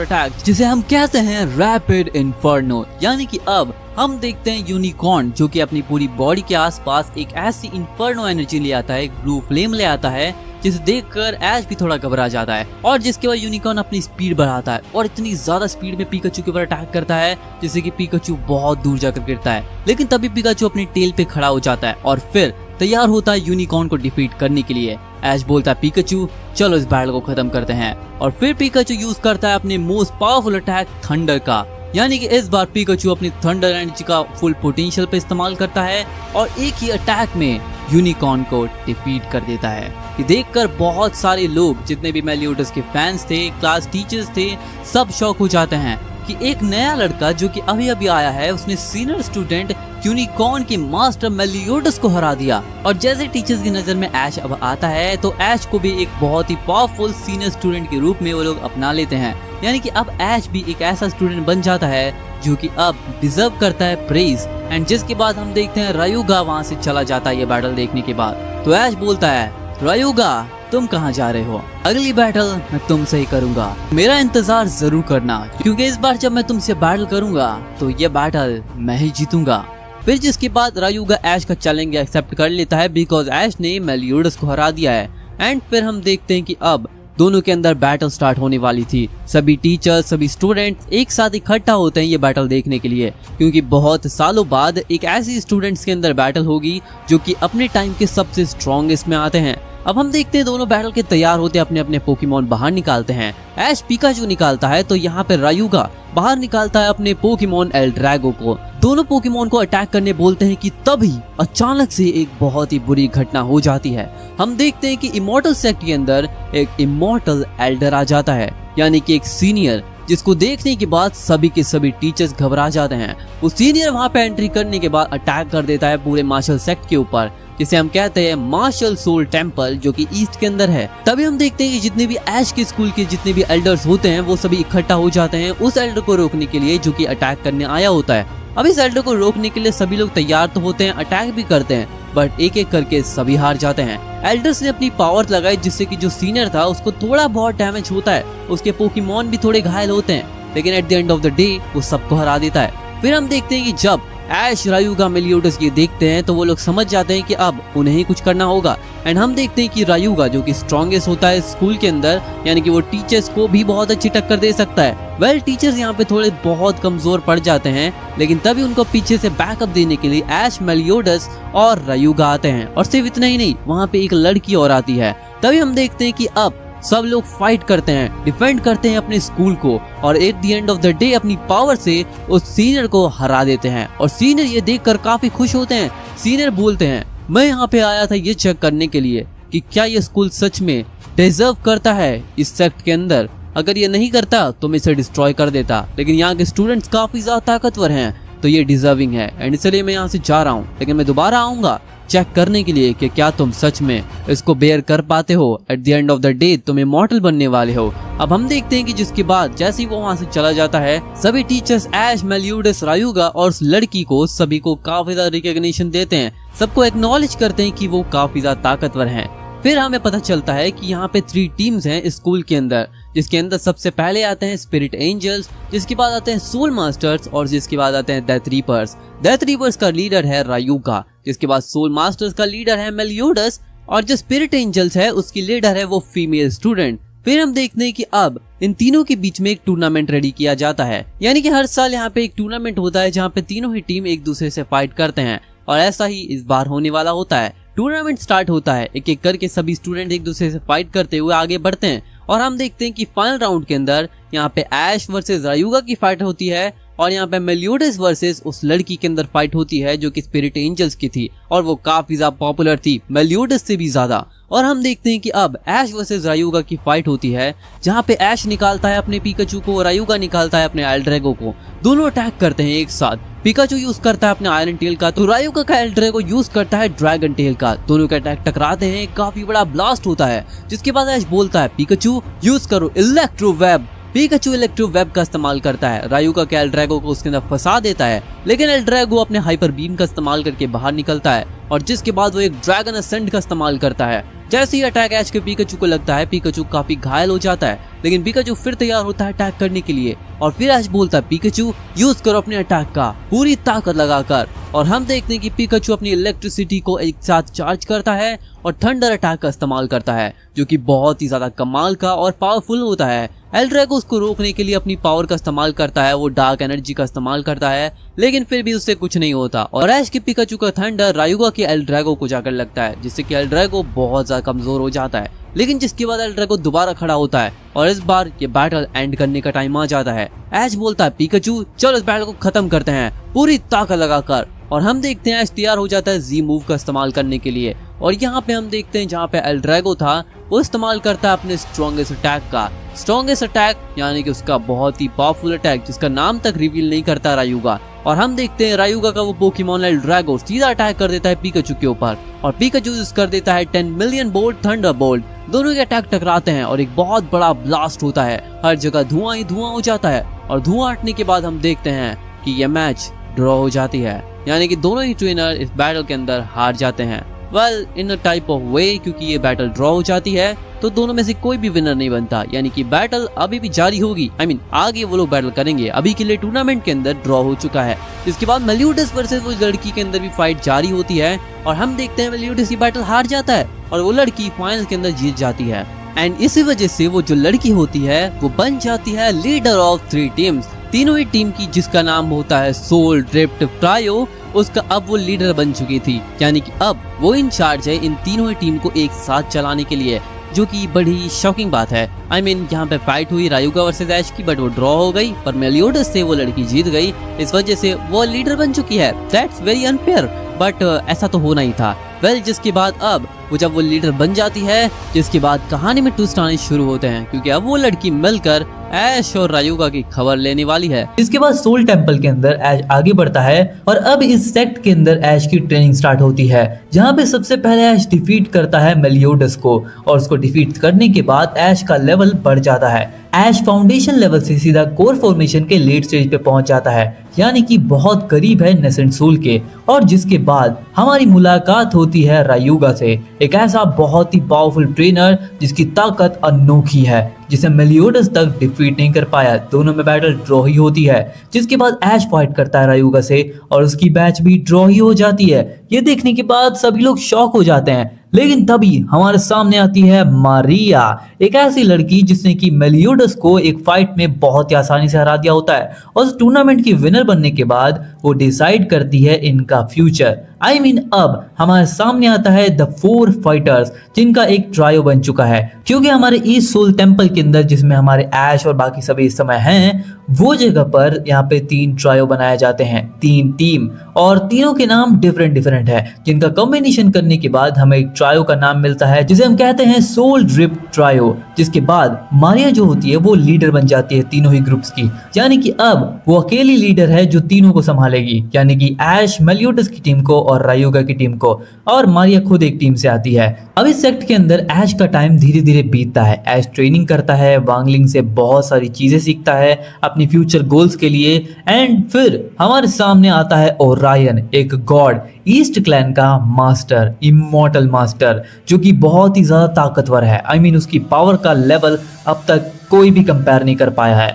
अटैक जिसे हम कहते हैं रैपिड इन्फर्नो। यानी कि अब हम देखते हैं यूनिकॉर्न जो कि अपनी पूरी बॉडी के आसपास एक ऐसी इन्फर्नो एनर्जी ले आता है, एक ब्लू फ्लेम ले आता है जिसे देखकर ऐश भी थोड़ा घबरा जाता है और जिसके बाद यूनिकॉर्न अपनी स्पीड बढ़ाता है और इतनी ज्यादा स्पीड में पिकाचू के ऊपर अटैक करता है जिससे कि पिकाचू बहुत दूर जाकर गिरता है। लेकिन तभी पिकाचू अपनी टेल पे खड़ा हो जाता है और फिर तैयार होता है यूनिकॉर्न को डिफीट करने के लिए। ऐश बोलता है पिकाचू चलो इस बैटल को खत्म करते हैं और फिर पिकाचू यूज करता है अपने मोस्ट पावरफुल अटैक थंडर का। यानी कि इस बार पिकाचू अपनी थंडर एनर्जी का फुल पोटेंशियल पे इस्तेमाल करता है और एक ही अटैक में यूनिकॉर्न को डिफीट कर देता है। ये देखकर बहुत सारे लोग जितने भी मेलियोडस के फैंस थे, क्लास टीचर्स थे, सब शॉक हो जाते हैं कि एक नया लड़का जो कि अभी अभी आया है उसने सीनियर स्टूडेंट यूनिकॉर्न के मास्टर मेलियोडस को हरा दिया। और जैसे टीचर्स की नजर में ऐश अब आता है तो ऐश को भी एक बहुत ही पावरफुल सीनियर स्टूडेंट के रूप में वो लोग अपना लेते हैं। यानी कि अब ऐश भी एक ऐसा स्टूडेंट बन जाता है जो कि अब डिजर्व करता है प्रेज। एंड जिसके बाद हम देखते हैं रायुगा वहाँ से चला जाता है ये बैटल देखने के बाद। तो ऐश बोलता है रायुगा तुम कहाँ जा रहे हो? अगली बैटल मैं तुमसे ही करूंगा, मेरा इंतजार जरूर करना क्योंकि इस बार जब मैं तुमसे बैटल करूंगा तो ये बैटल मैं ही जीतूंगा। फिर जिसके बाद रायुगा ऐश का चैलेंज एक्सेप्ट कर लेता है बिकॉज ऐश ने मेलियोडस को हरा दिया है। एंड फिर हम देखते हैं कि अब दोनों के अंदर बैटल स्टार्ट होने वाली थी। सभी टीचर्स, सभी स्टूडेंट्स एक साथ इकट्ठा होते हैं ये बैटल देखने के लिए क्योंकि बहुत सालों बाद एक ऐसी स्टूडेंट्स के अंदर बैटल होगी जो कि अपने टाइम के सबसे स्ट्रॉन्गेस्ट में आते हैं। अब हम देखते हैं दोनों बैटल के तैयार होते अपने अपने पोकेमॉन बाहर निकालते हैं। ऐश पिकाचू निकालता है तो यहाँ पे रायुगा बाहर निकालता है अपने पोकेमॉन एल्ड्रैगो को। दोनों पोकेमॉन को अटैक करने बोलते हैं कि तभी अचानक से एक बहुत ही बुरी घटना हो जाती है। हम देखते हैं कि इमॉर्टल सेक्ट के अंदर एक इमॉर्टल एल्डर आ जाता है, यानी कि एक सीनियर, जिसको देखने के बाद सभी के सभी टीचर्स घबरा जाते हैं। वो सीनियर वहाँ पे एंट्री करने के बाद अटैक कर देता है पूरे मार्शल सेक्ट के ऊपर, जिसे हम कहते हैं मार्शल सोल टेम्पल जो कि ईस्ट के अंदर है। तभी हम देखते हैं कि जितने भी ऐश के स्कूल के जितने भी एल्डर्स होते हैं वो सभी इकट्ठा हो जाते हैं उस एल्डर को रोकने के लिए जो कि अटैक करने आया होता है। अब इस एल्डर को रोकने के लिए सभी लोग तैयार तो होते हैं, अटैक भी करते हैं, बट एक एक करके सभी हार जाते हैं। एल्डर्स ने अपनी पावर लगाई जिससे कि जो सीनियर था उसको थोड़ा बहुत डैमेज होता है, उसके पोकेमॉन भी थोड़े घायल होते हैं, लेकिन eight the end of the day वो सबको हरा देता है। फिर हम देखते हैं कि जब ऐश, रायुगा, मेलियोडस ये देखते हैं तो वो लोग समझ जाते हैं कि अब उन्हें ही कुछ करना होगा। एंड हम देखते हैं कि रायुगा जो कि स्ट्रॉन्गेस्ट होता है स्कूल के अंदर, यानी कि वो टीचर्स को भी बहुत अच्छी टक्कर दे सकता है। टीचर्स यहाँ पे थोड़े बहुत कमजोर पड़ जाते हैं, लेकिन तभी उनको पीछे से बैकअप देने के लिए ऐश, मेलियोडस और रायुगा आते हैं। और सिर्फ इतना ही नहीं, वहाँ पे एक लड़की और आती है। तभी हम देखते हैं कि अब सब लोग फाइट करते हैं, डिफेंड करते हैं अपने स्कूल को और eight the end of the day अपनी पावर से उस सीनियर को हरा देते हैं। और सीनियर ये देखकर काफी खुश होते हैं। सीनियर बोलते हैं मैं यहाँ पे आया था ये चेक करने के लिए कि क्या ये स्कूल सच में डिजर्व करता है इस सेक्ट के अंदर। अगर ये नहीं करता तो मैं इसे डिस्ट्रॉय कर देता, लेकिन यहाँ के स्टूडेंट्स काफी ज्यादा ताकतवर हैं तो ये डिजर्विंग है एंड इसलिए मैं यहाँ से जा रहा हूँ। लेकिन मैं दोबारा आऊंगा चेक करने के लिए कि क्या तुम सच में इसको बेयर कर पाते हो। Eight the end of the day तुम इमॉर्टल बनने वाले हो। अब हम देखते हैं कि जिसके बाद जैसे ही वो वहाँ से चला जाता है सभी टीचर्स ऐश, मेलियोडस, रायुगा और उस लड़की को सभी को काफी ज्यादा रिकॉग्निशन देते हैं, सबको एक्नॉलेज करते हैं कि वो काफी ज्यादा ताकतवर हैं। फिर हमें पता चलता है कि यहाँ पे 3 टीम्स हैं स्कूल के अंदर, जिसके अंदर सबसे पहले आते हैं स्पिरिट एंजल्स, जिसके बाद आते हैं सोल मास्टर्स और जिसके बाद आते हैं डेथ रीपर्स। डेथ रीपर्स का लीडर है रायुगा, जिसके बाद सोल मास्टर्स का लीडर है मेलियोडस और जो स्पिरिट एंजल्स है उसकी लीडर है वो फीमेल स्टूडेंट। फिर हम देखते हैं कि अब इन तीनों के बीच में एक टूर्नामेंट रेडी किया जाता है, यानी कि हर साल यहाँ पे एक टूर्नामेंट होता है जहाँ पे तीनों ही टीम एक दूसरे से फाइट करते हैं और ऐसा ही इस बार होने वाला होता है। टूर्नामेंट स्टार्ट होता है, एक एक करके सभी स्टूडेंट एक दूसरे से फाइट करते हुए आगे बढ़ते हैं और हम देखते हैं कि फाइनल राउंड के अंदर यहाँ पे ऐश वर्सेस रायुगा की फाइट होती है और यहाँ पे मेलियोडस वर्सेस उस लड़की के अंदर फाइट होती है जो कि स्पिरिट एंजल्स की थी और वो काफी ज्यादा पॉपुलर थी, मेलियोडस से भी ज्यादा। और हम देखते हैं कि अब ऐश वर्सेस रायुगा की फाइट होती है जहाँ पे ऐश निकालता है अपने पिकाचू को, रायुगा निकालता है अपने एल्ड्रैगो को। दोनों अटैक करते हैं एक साथ, पिकाचू यूज करता है अपने आयरन टेल का, तो रायुगा का एल्ड्रेगो यूज करता है ड्रैगन टेल का। दोनों के अटैक टकराते हैं, काफी बड़ा ब्लास्ट होता है, जिसके बाद ऐश बोलता है पिकाचू यूज करो electro web. Pikachu electro web का इस्तेमाल करता है, रायुगा के एल्ड्रेगो को उसके अंदर फंसा देता है, लेकिन एल्ड्रेगो अपने हाइपर बीम का इस्तेमाल करके बाहर निकलता है और जिसके बाद वो एक ड्रैगन असेंट का इस्तेमाल करता है। जैसे ही अटैक ऐश के पिकाचू को लगता है, पिकाचू काफी घायल हो जाता है, लेकिन पिकाचू फिर तैयार होता है अटैक करने के लिए और फिर ऐश बोलता है पिकाचू यूज करो अपने अटैक का पूरी ताकत लगाकर। और हम देखते हैं कि पिकाचू अपनी इलेक्ट्रिसिटी को एक साथ चार्ज करता है और थंडर अटैक का इस्तेमाल करता है, जो कि बहुत ही ज्यादा कमाल का और पावरफुल होता है। एल्ड्रेगो उसको रोकने के लिए अपनी पावर का इस्तेमाल करता है, वो डार्क एनर्जी का इस्तेमाल करता है, लेकिन फिर भी उससे कुछ नहीं होता और ऐश के पिकाचू का थंडर रायुगा के एल्ड्रेगो को जाकर लगता है, जिससे कि एल्ड्रेगो बहुत ज्यादा कमजोर हो जाता है। लेकिन जिसके बाद एल्ड्रेगो दोबारा खड़ा होता है और इस बार ये बैटल एंड करने का टाइम आ जाता है। ऐश बोलता है पिकाचू चलो इस बैटल को खत्म करते हैं पूरी ताकत लगाकर, और हम देखते हैं ऐश तैयार हो जाता है जी मूव का इस्तेमाल करने के लिए। और यहाँ पे हम देखते हैं जहाँ पे एल्ड्रेगो था वो इस्तेमाल करता है अपने स्ट्रॉन्गेस्ट अटैक का। स्ट्रॉन्गेस्ट अटैक यानी कि उसका बहुत ही पावरफुल अटैक जिसका नाम तक रिवील नहीं करता रायुगा। और हम देखते हैं रायुगा का वो पोकेमॉन एल्ड्रेगो सीधा अटैक कर देता है पिकाचू के ऊपर और पिकाचू यूज कर देता है 10 मिलियन बोल्ट थंडर बोल्ट। दोनों के अटैक टकराते हैं और एक बहुत बड़ा ब्लास्ट होता है, हर जगह धुआं ही धुआं हो जाता है और धुआं हटने के बाद हम देखते हैं कि यह मैच ड्रॉ हो जाती है, यानी कि दोनों ही ट्रेनर इस बैटल के अंदर हार जाते हैं। Well in a type of वे, क्योंकि ये बैटल ड्रॉ हो जाती है तो दोनों में से कोई भी विनर नहीं बनता, यानी कि बैटल अभी भी जारी होगी। आगे वो लोग बैटल करेंगे, अभी के लिए टूर्नामेंट के अंदर ड्रॉ हो चुका है। इसके बाद मेलियोडस वर्सेस वो लड़की के अंदर भी फाइट जारी होती है और हम देखते हैं मेलियोडस ये बैटल हार जाता है और वो लड़की फाइनल के अंदर जीत जाती है। एंड इसी वजह से वो जो लड़की होती है वो बन जाती है लीडर ऑफ 3 टीम्स, तीनों ही टीम की, जिसका नाम होता है सोल ड्रिफ्ट ट्रायो। उसका अब वो लीडर बन चुकी थी, यानी कि अब वो इंचार्ज है इन तीनों ही टीम को एक साथ चलाने के लिए, जो कि बड़ी शॉकिंग बात है। यहाँ पे फाइट हुई रायुगा वर्सेस ऐश की, बट वो ड्रॉ हो गई पर मेलियोडस से वो लड़की जीत गई, इस वजह से वो लीडर बन चुकी है। दैट्स वेरी अनफेयर, बट ऐसा तो होना ही था। वेल जिसके बाद अब वो जब वो लीडर बन जाती है, जिसके बाद कहानी में ट्विस्ट आने शुरू होते हैं, क्योंकि अब वो लड़की मिलकर ऐश और रायुगा की खबर लेने वाली है। इसके बाद सोल टेम्पल के अंदर ऐश आगे बढ़ता है और अब इस सेक्ट के अंदर ऐश की ट्रेनिंग स्टार्ट होती है, जहाँ पे सबसे पहले ऐश डिफीट करता है मेलियोडस को और उसको डिफीट करने के बाद ऐश का लेवल बढ़ जाता है। ऐश फाउंडेशन लेवल से सीधा कोर फॉर्मेशन के लेट स्टेज पे पहुंच जाता है, यानी कि बहुत करीब है नेसेंट सोल के। और जिसके बाद हमारी मुलाकात होती है रायुगा से, एक ऐसा बहुत ही पावरफुल ट्रेनर जिसकी ताकत अनोखी है, जिसे मेलियोडस तक डिफीट नहीं कर पाया। दोनों में बैटल ड्रॉ ही होती है, जिसके बाद ऐश फाइट करता है रायुगा से और उसकी मैच भी ड्रॉ ही हो जाती है। ये देखने के बाद सभी लोग शॉक हो जाते हैं, लेकिन तभी हमारे सामने आती है मारिया, एक ऐसी लड़की जिसने कि मेलियोडस को एक फाइट में बहुत ही आसानी से हरा दिया होता है और उस टूर्नामेंट की विनर बनने के बाद वो डिसाइड करती है इनका फ्यूचर। अब हमारे सामने आता है द 4 फाइटर्स, जिनका एक ट्रायो बन चुका है, क्योंकि हमारे ईस्ट सोल टेम्पल के अंदर जिसमें हमारे ऐश और बाकी सभी इस समय हैं, वो जगह पर यहाँ पे 3 ट्रायो बनाए जाते हैं, 3 टीम, और तीनों के नाम डिफरेंट है, जिनका कॉम्बिनेशन करने के बाद हमें एक ट्रायो का नाम मिलता है जिसे हम कहते हैं सोल ड्रिप ट्रायो। जिसके बाद मारिया जो होती है वो लीडर बन जाती है तीनों ही ग्रुप्स की, यानी कि अब वो अकेली लीडर है जो तीनों को संभालेगी, यानी कि ऐश मेलियोडस की टीम को और रायुगा की टीम को, और मारिया खुद एक टीम से आती है। अब इस सेक्ट के अंदर ऐश का टाइम धीरे धीरे बीतता है। ऐश ट्रेनिंग करता है, वांगलिंग से बहुत सारी चीजें सीखता है अपनी फ्यूचर गोल्स के लिए, एंड फिर हमारे सामने आता है ओरायन, एक गॉड, ईस्ट क्लैन का मास्टर, इमॉर्टल मास्टर, जो कि बहुत ही ज्यादा ताकतवर है। उसकी पावर का लेवल अब तक कोई भी कंपेयर नहीं कर पाया है।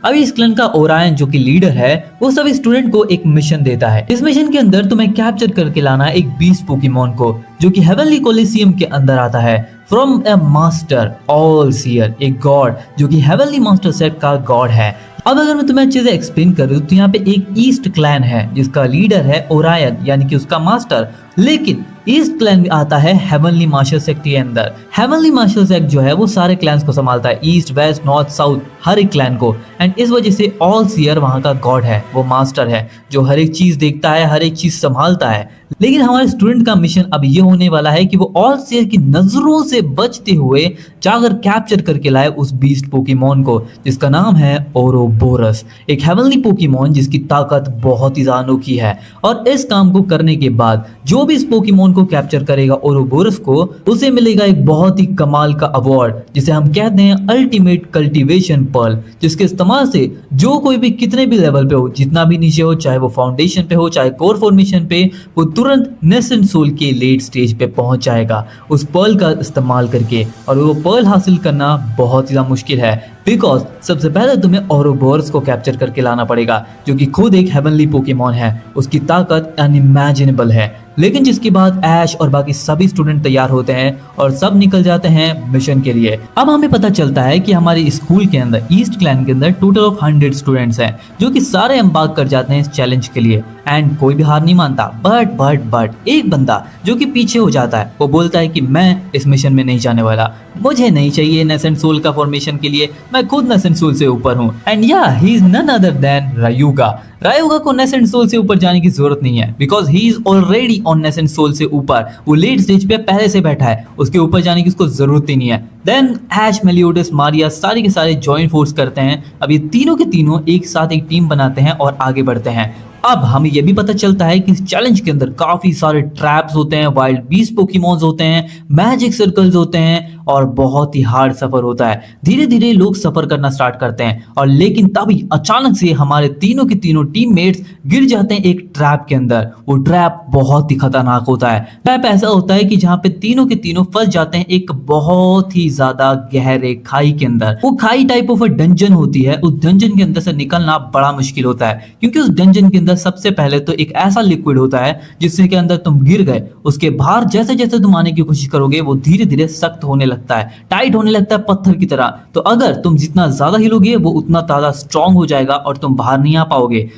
अभी इस क्लैन का ओरायन जो कि लीडर है, वो सभी स्टूडेंट को एक मिशन देता है। इस मिशन के अंदर तुम्हें कैप्चर करके लाना है एक बीस्ट पोकेमॉन को, जो कि हेवनली कोलिसियम के अंदर आता है, from a master all seer, एक गॉड जो कि हेवनली मास्टर सेट का गॉड है। अब अगर मैं तुम्हें अच्छे से एक्सप्लेन करूं तो यहाँ पे एक ईस्ट क्लैन है जिसका लीडर है ओरायन, यानी कि उसका मास्टर, लेकिन ईस्ट क्लैन भी आता है हेवनली मास्टर सेक्ट के अंदर, हेवनली मार्शल्स एक्ट जो है वो सारे क्लैंस को संभालता है, ईस्ट वेस्ट नॉर्थ साउथ हर एक क्लैन को। एंड इस वजह से ऑल सीयर वहाँ का गॉड है, वो मास्टर है जो हर एक चीज देखता है, हर एक चीज संभालता है। लेकिन हमारे स्टूडेंट का मिशन अब ये होने वाला है कि वो ऑल सीयर की नजरों से बचते हुए जाकर कैप्चर करके लाए उस बीस्ट पोकेमॉन को जिसका नाम है ओरोबोरस, एक हेवनली पोकेमॉन जिसकी ताकत बहुत ही ज्यादा अनोखी है। और इस काम को करने के बाद जो भी इस पोकेमॉन को कैप्चर करेगा ओरोबोरस को, उसे मिलेगा एक बहुत ही कमाल का अवार्ड जिसे हम कहते हैं अल्टीमेट कल्टीवेशन पर्ल, जिसके इस्तेमाल से जो कोई भी कितने भी लेवल पे हो, जितना भी नीचे हो, चाहे वो फाउंडेशन पे हो चाहे कोर फॉर्मेशन पे, वो तुरंत नेसेंट सोल के लेट स्टेज पे पहुंच जाएगा उस पर्ल का इस्तेमाल करके। और वो पर्ल हासिल करना बहुत ही ज्यादा मुश्किल है, बिकॉज सबसे पहले तुम्हें ओरोबोरस को कैप्चर करके लाना पड़ेगा जो कि खुद एक हेवनली पोकेमॉन है, उसकी ताकत अनइमेजिनेबल है। लेकिन जिसके बाद ऐश और बाकी सभी स्टूडेंट तैयार होते हैं और सब निकल जाते हैं मिशन के लिए। अब हमें पता चलता है कि हमारे स्कूल के अंदर, ईस्ट क्लैन के अंदर टोटल ऑफ 100 स्टूडेंट्स हैं जो कि सारे एम्बार्क कर जाते हैं इस चैलेंज के लिए। एंड कोई भी हार नहीं मानता, बट एक बंदा जो कि पीछे हो जाता है, वो बोलता है कि मैं इस मिशन में नहीं जाने वाला, मुझे नहीं चाहिए नेसेंट सोल का फॉर्मेशन के लिए, मैं खुद नेसेंट सोल से ऊपर हूँ। And yeah he is none other than Ryuga. Ryuga को नेसेंट सोल से ऊपर जाने की जरूरत नहीं है, because he is already on nascent soul से ऊपर, वो लेट स्टेज पे पहले से बैठा है, उसके ऊपर जाने की उसको जरूरत ही नहीं है। देन ऐश, मेलियोडस, मारिया सारे के सारे जॉइंट फोर्स करते हैं। अब ये तीनों के तीनों एक साथ एक टीम बनाते हैं और आगे बढ़ते हैं। अब हमें यह भी पता चलता है कि इस चैलेंज के अंदर काफी सारे ट्रैप्स होते हैं, वाइल्ड बीस्ट पोकेमॉन्स होते हैं, मैजिक सर्कल्स होते हैं और बहुत ही हार्ड सफर होता है। धीरे धीरे लोग सफर करना स्टार्ट करते हैं और लेकिन तभी अचानक से हमारे तीनों के तीनों टीममेट्स गिर जाते हैं एक ट्रैप के अंदर। वो ट्रैप बहुत ही खतरनाक होता है। ट्रैप ऐसा होता है कि जहाँ पे तीनों के तीनों फंस जाते हैं एक बहुत ही ज्यादा गहरे खाई के अंदर। वो खाई टाइप ऑफ डंजन होती है, उस डंजन के अंदर से निकलना बड़ा मुश्किल होता है क्योंकि उस डंजन के अंदर सबसे पहले तो एक ऐसा लिक्विड होता है जिसके के अंदर तुम गिर गए, उसके बाहर जैसे जैसे तुम आने की कोशिश करोगे वो धीरे धीरे सख्त होने लगता है, टाइट होने लगता है पत्थर की तरह। तो अगर तुम जितना ज्यादा हिलोगे वो उतना ज्यादा स्ट्रांग हो जाएगा और तुम बाहर नहीं आ पाओगे।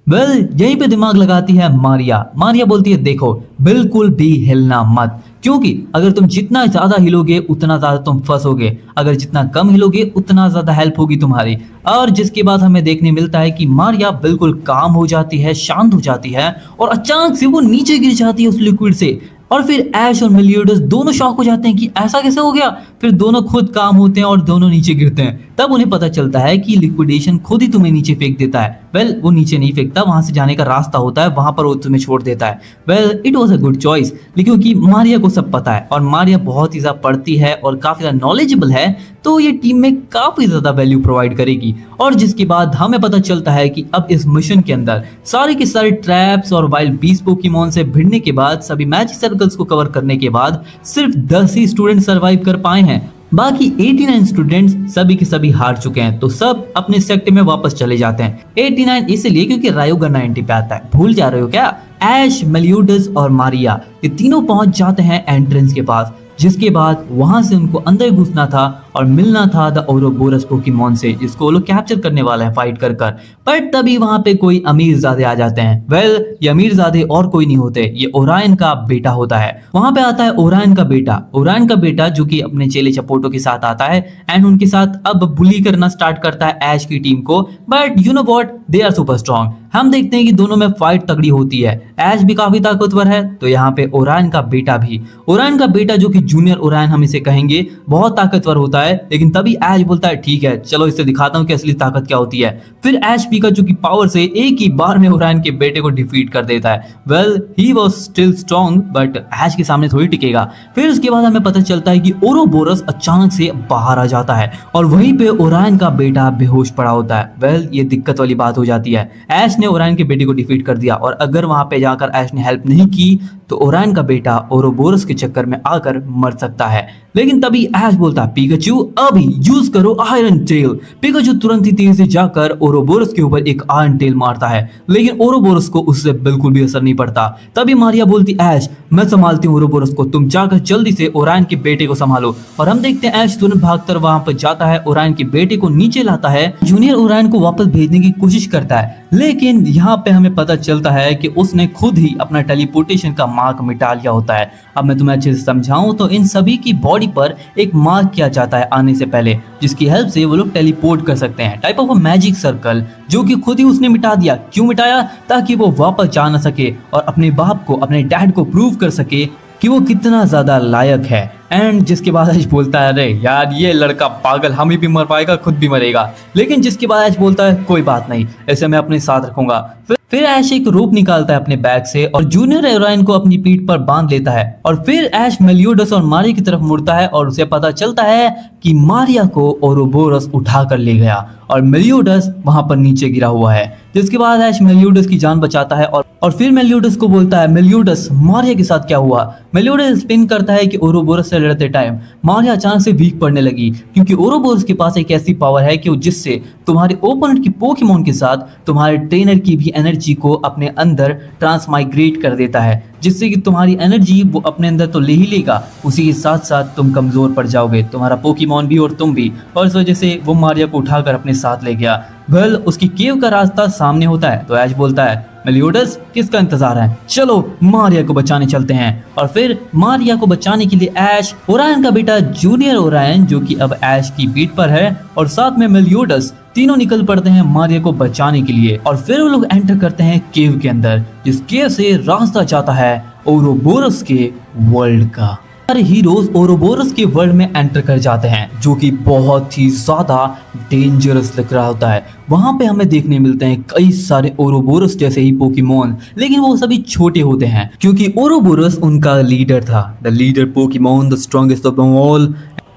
यहीं पे दिमाग लगाती है मारिया। मारिया बोलती है देखो बिल्कुल भी हिलना मत, क्योंकि अगर तुम जितना ज्यादा हिलोगे उतना ज्यादा तुम फंसोगे, अगर जितना कम हिलोगे उतना ज्यादा हेल्प होगी तुम्हारी। और जिसके बाद हमें देखने मिलता है कि मारिया बिल्कुल काम हो जाती है, शांत हो जाती है और अचानक से वो नीचे गिर जाती है उस लिक्विड से। और फिर ऐश और मेलियोडस दोनों शॉक हो जाते हैं कि ऐसा कैसे हो गया। फिर दोनों खुद काम होते हैं और दोनों नीचे गिरते हैं। तब उन्हें पता चलता है कि लिक्विडेशन खुद ही तुम्हें नीचे फेंक देता है। वो नीचे नहीं फेंकता, वहां से जाने का रास्ता होता है, वहां पर वो तुम्हें छोड़ देता है। It was a good choice, क्योंकि मारिया को सब पता है और मारिया बहुत ही ज्यादा पढ़ती है और काफी ज्यादा नॉलेजेबल है, तो ये टीम में काफी ज्यादा वैल्यू प्रोवाइड करेगी। और जिसके बाद हमें पता चलता है कि अब इस मिशन के अंदर सारे के सारे ट्रैप्स और वाइल्ड बीस्ट पोकेमॉन से भिड़ने के बाद, सभी मैजिक सर्कल्स को कवर करने के बाद सिर्फ 10 ही स्टूडेंट सरवाइव कर पाए हैं। बाकी 89 स्टूडेंट्स सभी के सभी हार चुके हैं, तो सब अपने सेक्टर में वापस चले जाते हैं। 89 इसलिए क्योंकि रायुगा 90 पे आता है, भूल जा रहे हो क्या? ऐश, मेलियोडस और मारिया ये तीनों पहुंच जाते हैं एंट्रेंस के पास, जिसके बाद वहां से उनको अंदर घुसना था और मिलना था द ओरोबोरस पोकेमॉन से, जिसको वो लोग कैप्चर करने वाले हैं फाइट कर कर। पर तभी वहां पे कोई अमीरजादे आ जाते हैं। ये अमीरजादे और कोई नहीं होते, ये ओरायन का बेटा होता है। वहां पे आता है ओरायन का बेटा जो कि अपने चेले चपोटों के साथ आता है एंड उनके साथ अब बुली करना स्टार्ट करता है ऐश की टीम को। But you know what, they are super strong. हम देखते हैं कि दोनों में फाइट तगड़ी होती है। ऐश भी काफी ताकतवर है, तो यहाँ पे ओरायन का बेटा भी, ओरायन का बेटा जो कि जूनियर ओरायन हम इसे कहेंगे, बहुत ताकतवर होता है। लेकिन तभी ऐश बोलता है ठीक है चलो इससे दिखाता हूँ कि असली ताकत क्या होती है। फिर ऐश पिकाचू की पावर से एक ही बार में ओरायन के बेटे को डिफीट कर देता है। He was still strong, but Ash के सामने थोड़ी टिकेगा। फिर उसके बाद हमें पता चलता है कि ओरोबोरस अचानक से बाहर आ जाता है और वहीं पे ओरायन का बेटा बेहोश पड़ा होता है। ये दिक्कत वाली बात हो जाती है। ऐश ने ओरायन के बेटे को डिफीट कर दिया और अगर वहां पे जाकर ऐश ने हेल्प नहीं की तो ओरायन का बेटा ओरोबोरस के चक्कर में आकर मर सकता है। लेकिन तभी ऐश बोलता है पिकाचू अभी यूज करो आयरन टेल। पिकाचू तुरंत ही तेजी से जाकर ओरोबोरस के ऊपर एक आयरन टेल मारता है, लेकिन ओरोबोरस को उससे बिल्कुल भी असर नहीं पड़ता। तभी मारिया बोलती ऐश मैं संभालती हूँ ओरोबोरस को, तुम जाकर जल्दी से ओरायन के बेटे को संभालो। और हम देखते हैं ऐश तुरंत भागकर वहां पर जाता है, ओरायन के बेटे को नीचे लाता है, जूनियर ओरायन को वापस भेजने की कोशिश करता है। लेकिन यहाँ पे हमें पता चलता है कि उसने खुद ही अपना टेलीपोर्टेशन का मार्क मिटा लिया होता है। अब मैं तुम्हें अच्छे से समझाऊं तो इन सभी की बॉडी पर एक मार्क किया जाता है आने से पहले, जिसकी हेल्प से वो लोग टेलीपोर्ट कर सकते हैं, टाइप ऑफ मैजिक सर्कल, जो कि खुद ही उसने मिटा दिया। क्यों मिटाया? ताकि वो वापस जा ना सके और अपने बाप को, अपने डैड को प्रूव कर सके कि वो कितना ज्यादा लायक है। एंड जिसके बाद ऐश बोलता है, अरे यार ये लड़का पागल, हम ही भी मर पाएगा, खुद भी मरेगा। लेकिन जिसके बाद ऐश बोलता है, कोई बात नहीं, ऐसे मैं अपने साथ रखूंगा। फिर ऐश एक रोप निकालता है अपने बैग से और जूनियर ओरायन को अपनी पीठ पर बांध लेता है। और फिर ऐश मेलियोडस और मारिया की तरफ मुड़ता है और उसे पता चलता है कि मारिया को ओरोबोरस उठा कर ले गया और मेलियोडस वहां पर नीचे गिरा हुआ है। जिसके बाद ऐश मेलियोडस की जान बचाता है और फिर मेलियोडस को बोलता है, मेलियोडस मारिया के साथ क्या हुआ? मेलियोडस एक्सप्लेन करता है कि ओरोबोरस से लड़ते टाइम मारिया अचानक से वीक पड़ने लगी, क्योंकि ओरोबोरस के पास एक ऐसी पावर है कि जिससे तुम्हारे ओपोनेंट की पोकेमॉन के साथ तुम्हारे ट्रेनर की भी एनर्जी को अपने अंदर ट्रांसमाइग्रेट कर देता है, जिससे कि तुम्हारी एनर्जी वो अपने अंदर तो ले ही लेगा, उसी के साथ साथ तुम कमजोर पड़ जाओगे, तुम्हारा पोकेमॉन भी और तुम भी। और इस वजह से वो मारिया को उठाकर अपने साथ ले गया। वेल, उसकी केव का रास्ता सामने होता है तो ऐश बोलता है, मेलियोडस किसका इंतजार है, चलो मारिया को बचाने चलते हैं। और फिर मारिया को बचाने के लिए ऐश, ओरायन का बेटा जूनियर ओरायन जो कि अब ऐश की पीठ पर है, और साथ में मेलियोडस, तीनों निकल पड़ते हैं मारिया को बचाने के लिए। और फिर वो लोग एंटर करते हैं केव के अंदर, जिस केव से रास्ता जाता है ओरोबोरस के वर्ल्ड का। सारे हीरोज ओरोबोरस के वर्ल्ड में एंटर कर जाते हैं, जो कि बहुत ही ज्यादा डेंजरस लग रहा होता है। वहां पे हमें देखने मिलते हैं कई सारे ओरोबोरस जैसे ही पोकेमॉन, लेकिन वो सभी छोटे होते हैं, क्योंकि ओरोबोरस उनका लीडर था, the leader Pokemon, the strongest of them all.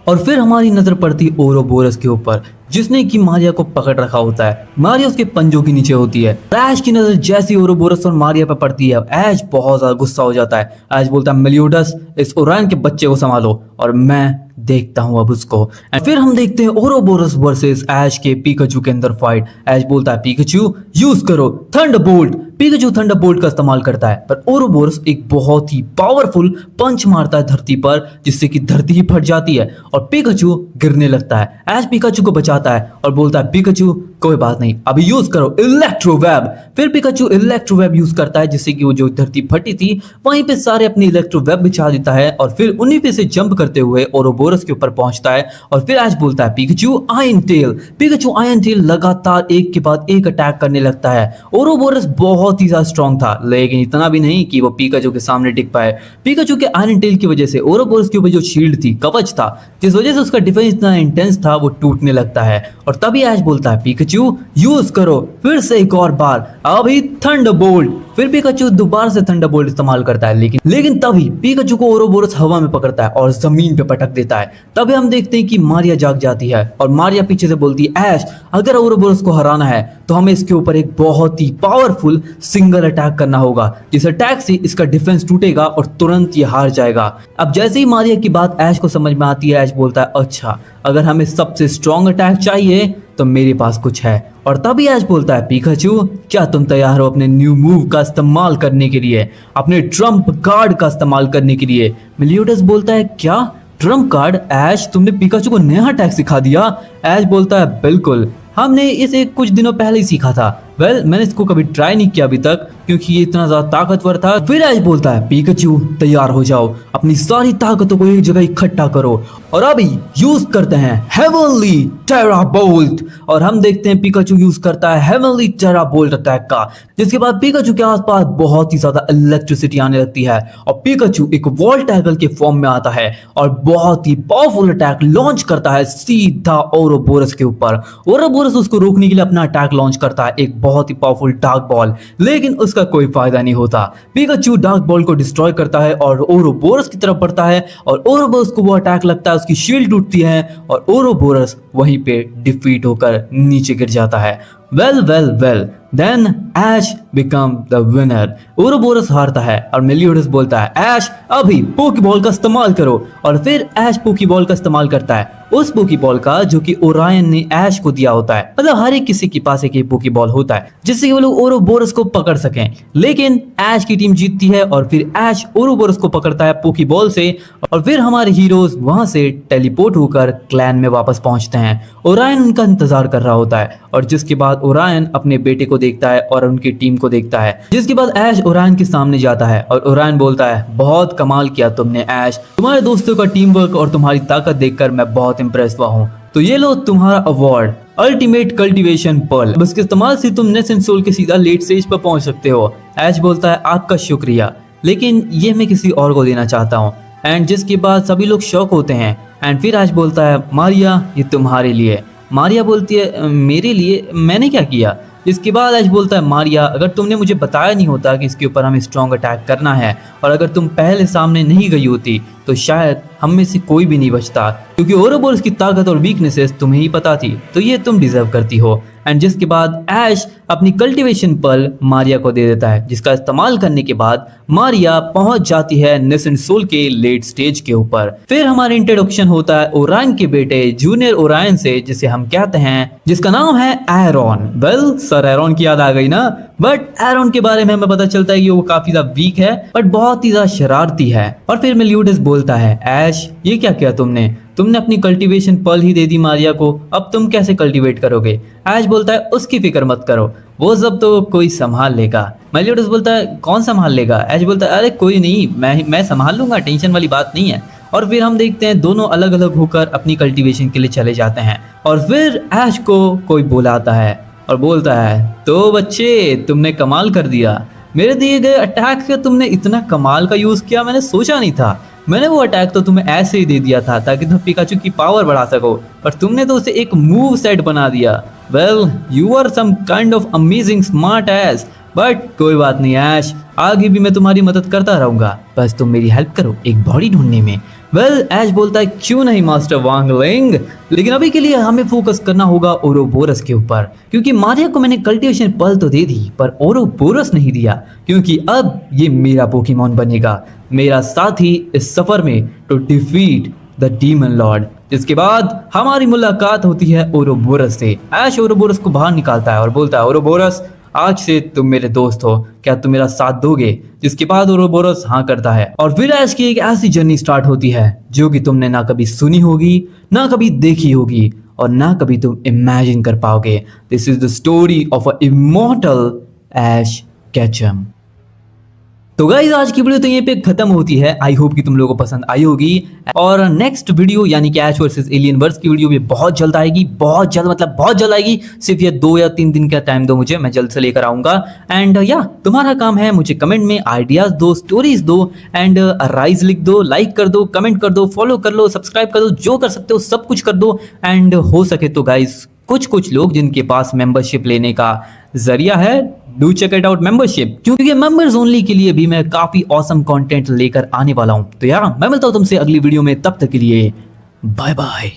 और फिर हमारी नजर पड़ती ओरोबोरस के ऊपर, जिसने कि मारिया को पकड़ रखा होता है। मारिया उसके पंजों के नीचे होती है। ऐश की नजर जैसी ओरोबोरस और मारिया पर पड़ती है, ऐश बहुत ज्यादा गुस्सा हो जाता है। ऐश बोलता है, मेलियोडस इस ओरायन के बच्चे को संभालो और मैं देखता हूं अब उसको। फिर हम देखते हैं ओरोबोरस वर्सेस ऐश के पिकाचू के अंदर फाइट। ऐश बोलता है, पिकाचू यूज करो थंडरबोल्ट। पिकाचू थंडरबोल्ट का इस्तेमाल करता है, पर ओरोबोरस एक बहुत ही पावरफुल पंच मारता है धरती पर, जिससे कि धरती ही फट जाती है और पिकाचू गिरने लगता है। ऐश पिकाचू को बचाता है और बोलता है, पिकाचू कोई बात नहीं, अभी यूज करो इलेक्ट्रोवेब। फिर पिकाचू इलेक्ट्रोवेब यूज करता है, जिससे कि वो जो धरती फटी थी वहीं पे सारे अपनी इलेक्ट्रोवेब बिछा देता है और फिर उन्हीं पे से जंप करते हुए ओरोबोरस के ऊपर पहुंचता है। और फिर ऐश बोलता है, Pikachu iron tell. Pikachu iron tell लगातार एक के बाद एक अटैक करने लगता है। ओरोबोरस बहुत ही ज्यादा स्ट्रॉन्ग था, लेकिन इतना भी नहीं कि वो पिकाचू के सामने टिक पाए। पिकाचू के आयरन टेल की वजह से ओरोबोरस के ऊपर जो शील्ड थी, कवच था, जिस वजह से उसका डिफेंस इतना इंटेंस था, वो टूटने लगता है। और तभी ऐश बोलता है, पिकाचू यूज करो फिर से एक और बार, अभी थंडरबोल्ट। फिर पिकाचू दोबारा से थंडरबोल्ट इस्तेमाल करता है, लेकिन तभी पिकाचू को ओरोबोरस हवा में पकड़ता है और जमीन पे पटक देता है। तभी हम देखते हैं कि मारिया जाग जाती है और मारिया पीछे से बोलती है, ऐश अगर ओरोबोरस को हराना है तो हमें इसके ऊपर एक बहुत ही पावरफुल सिंगल अटैक करना होगा, जिस अटैक से इसका डिफेंस टूटेगा और तुरंत ये हार जाएगा। अब जैसे ही मारिया की बात ऐश को समझ में आती है, ऐश बोलता है, अच्छा अगर हमें सबसे स्ट्रॉन्ग अटैक चाहिए तो मेरे पास कुछ है। और तभी ऐश बोलता है, पिकाचू क्या तुम तैयार हो अपने न्यू मूव का इस्तेमाल करने के लिए, अपने ट्रम्प कार्ड का इस्तेमाल करने के लिए? मेलियोडस बोलता है, क्या ट्रम्प कार्ड? ऐश तुमने पिकाचू को नया अटैक सिखा दिया? ऐश बोलता है, बिल्कुल, हमने इसे कुछ दिनों पहले ही सीखा था। मैंने इसको कभी ट्राई नहीं किया अभी तक, क्योंकि ये इतना ज्यादा ताकतवर था। फिर ऐश बोलता है, पिकाचू तैयार हो जाओ, अपनी सारी ताकतों को एक जगह इकट्ठा करो और अभी यूज करते हैं हेवनली टेरा बोल्ट। और हम देखते हैं पिकाचू यूज करता है हेवनली टेरा बोल्ट अटैक का, जिसके बाद पिकाचू के आसपास बहुत ही ज्यादा इलेक्ट्रिसिटी आने लगती है और पिकाचू एक वॉल टैगल के फॉर्म में आता है और बहुत ही पावरफुल अटैक लॉन्च करता है सीधा ओरोबोरस के ऊपर। ओरोबोरस उसको रोकने के लिए अपना अटैक लॉन्च करता है, एक बहुत ही पावरफुल डार्क बॉल, लेकिन उसका कोई फायदा नहीं होता। पिकाचू डार्क बॉल को डिस्ट्रॉय करता है और ओरोबोरस की तरफ बढ़ता है और ओरोबोरस को वो अटैक लगता है, उसकी शील्ड टूटती है और ओरोबोरस वहीं पे डिफीट होकर नीचे गिर जाता है। Well then Ash become the winner. Ouroboros हारता है और मेलियोडस बोलता है, ऐश अभी पोकेबॉल का इस्तेमाल करो। और फिर ऐश पोकेबॉल का इस्तेमाल करता है, उस पोकेबॉल का जो कि ओरायन ने ऐश को दिया होता है। मतलब हर एक किसी के पास एक पोकेबॉल होता है, जिससे वो लोग ओरोबोरस को पकड़ सकें। लेकिन ऐश की टीम जीतती है और फिर ऐश ओरोबोरस को पकड़ता है पोकेबॉल से और फिर हमारे हीरोज वहां से टेलीपोर्ट होकर क्लैन में वापस पहुंचते हैं। ओरायन उनका इंतजार कर रहा होता है और जिसके बाद ओरायन अपने बेटे को देखता है और उनकी टीम को देखता है। जिसके बाद ऐश ओरायन के सामने जाता है और ओरायन बोलता है, बहुत कमाल किया तुमने ऐश, तुम्हारे दोस्तों का टीम वर्क और तुम्हारी ताकत देखकर मैं बहुत इंप्रेस हुआ हूँ। तो ये लो तुम्हारा अवार्ड, अल्टीमेट कल्टीवेशन पर्ल। इसके इस्तेमाल से तुम नेस एंड सोल के सीधा लेट स्टेज पर पहुंच सकते हो। ऐश बोलता है, आपका शुक्रिया, लेकिन ये मैं किसी और को देना चाहता हूँ। एंड जिसके बाद सभी लोग शॉक होते हैं। एंड फिर ऐश बोलता है, मारिया ये तुम्हारे लिए। मारिया बोलती है, मेरे लिए? मैंने क्या किया? इसके बाद ऐश बोलता है, मारिया अगर तुमने मुझे बताया नहीं होता कि इसके ऊपर हमें स्ट्रॉन्ग अटैक करना है, और अगर तुम पहले सामने नहीं गई होती तो शायद हम में से कोई भी नहीं बचता, क्योंकि ओरोबोरस की ताकत और वीकनेसेस तुम्हें ही पता थी, तो ये तुम डिजर्व करती हो। एंड जिसके बाद ऐश अपनी कल्टीवेशन पर्ल मारिया को दे देता है, जिसका इस्तेमाल करने के बाद मारिया पहुंच जाती है नेस एंड सोल के लेट स्टेज के ऊपर। फिर हमारा इंट्रोडक्शन होता है ओरायन के बेटे जूनियर ओरायन से, जिसे हम कहते हैं, जिसका नाम है एरॉन। वेल सर एरॉन की याद आ गई ना। बट एरॉन के बारे में हमें पता चलता है कि वो काफी ज्यादा वीक है बट बहुत ही ज्यादा शरारती है। और फिर मेलियोडस बोलता है, ऐश ये क्या किया तुमने अपनी कल्टीवेशन पर्ल ही दे दी मारिया को, अब तुम कैसे कल्टीवेट करोगे? ऐश बोलता है, उसकी फिक्र मत करो, वो सब तो कोई संभाल लेगा। मेलियोडस बोलता है, कौन संभाल लेगा? ऐश बोलता है, अरे कोई नहीं, मैं संभाल लूंगा, टेंशन वाली बात नहीं है। और फिर हम देखते हैं दोनों अलग अलग होकर अपनी कल्टीवेशन के लिए चले जाते हैं। और फिर ऐश को कोई बुलाता है और बोलता है, तो बच्चे तुमने कमाल कर दिया, मेरे दिए गए अटैक से तुमने इतना कमाल का यूज किया, मैंने सोचा नहीं था। मैंने वो अटैक तो तुम्हें ऐसे ही दे दिया था ताकि तुम पिकाचू की पावर बढ़ा सको, पर तुमने तो उसे एक मूव सेट बना दिया। Well you are some kind of amazing smart ass. But कोई बात नहीं ऐश, आगे भी मैं तुम्हारी मदद करता रहूंगा, बस तुम मेरी हेल्प करो एक बॉडी ढूंढने में। वेल ऐश बोलता है, क्यों नहीं मास्टर वांग लिंग, लेकिन अभी के लिए हमें फोकस करना होगा ओरोबोरस के ऊपर, क्योंकि मारिया को मैंने कल्टीवेशन पर्ल तो दे दी पर ओरोबोरस नहीं दिया, क्योंकि अब ये मेरा पोकेमॉन बनेगा, मेरा साथी इस सफर में to defeat the demon lord. जिसके बाद हमारी मुलाकात होती है ओरोबोरस से। ऐश ओरोबोरस को बाहर निकालता है और बोलता है, ओरोबोरस आज से तुम मेरे दोस्त हो, क्या तुम मेरा साथ दोगे? जिसके बाद ओरोबोरस हाँ करता है और फिर ऐश की एक ऐसी जर्नी स्टार्ट होती है जो कि तुमने ना कभी सुनी होगी, ना कभी देखी होगी और ना कभी तुम इमेजिन कर पाओगे। This is the story of a immortal Ash Ketchum. तो गाइस आज की वीडियो तो यहीं पे खत्म होती है। आई होप कि तुम लोगों को पसंद आई होगी और नेक्स्ट वीडियो यानी कि ऐश वर्सेस एलियन वर्स की वीडियो भी बहुत जल्द आएगी, बहुत जल्द मतलब बहुत जल्द आएगी। सिर्फ ये 2 या 3 दिन का टाइम दो मुझे, मैं जल्द से लेकर आऊंगा। एंड या तुम्हारा काम है मुझे कमेंट में आइडियाज दो, स्टोरीज दो एंड राइज लिख दो, लाइक कर दो, कमेंट कर दो, फॉलो कर लो, सब्सक्राइब कर दो, जो कर सकते हो सब कुछ कर दो। एंड हो सके तो गाइस कुछ लोग जिनके पास मेंबरशिप लेने का जरिया है, do check it out membership, क्योंकि मेंबर्स ओनली के लिए भी मैं काफी ऑसम कंटेंट लेकर आने वाला हूं। तो यार मैं मिलता हूं तुमसे अगली वीडियो में, तब तक के लिए बाय बाय।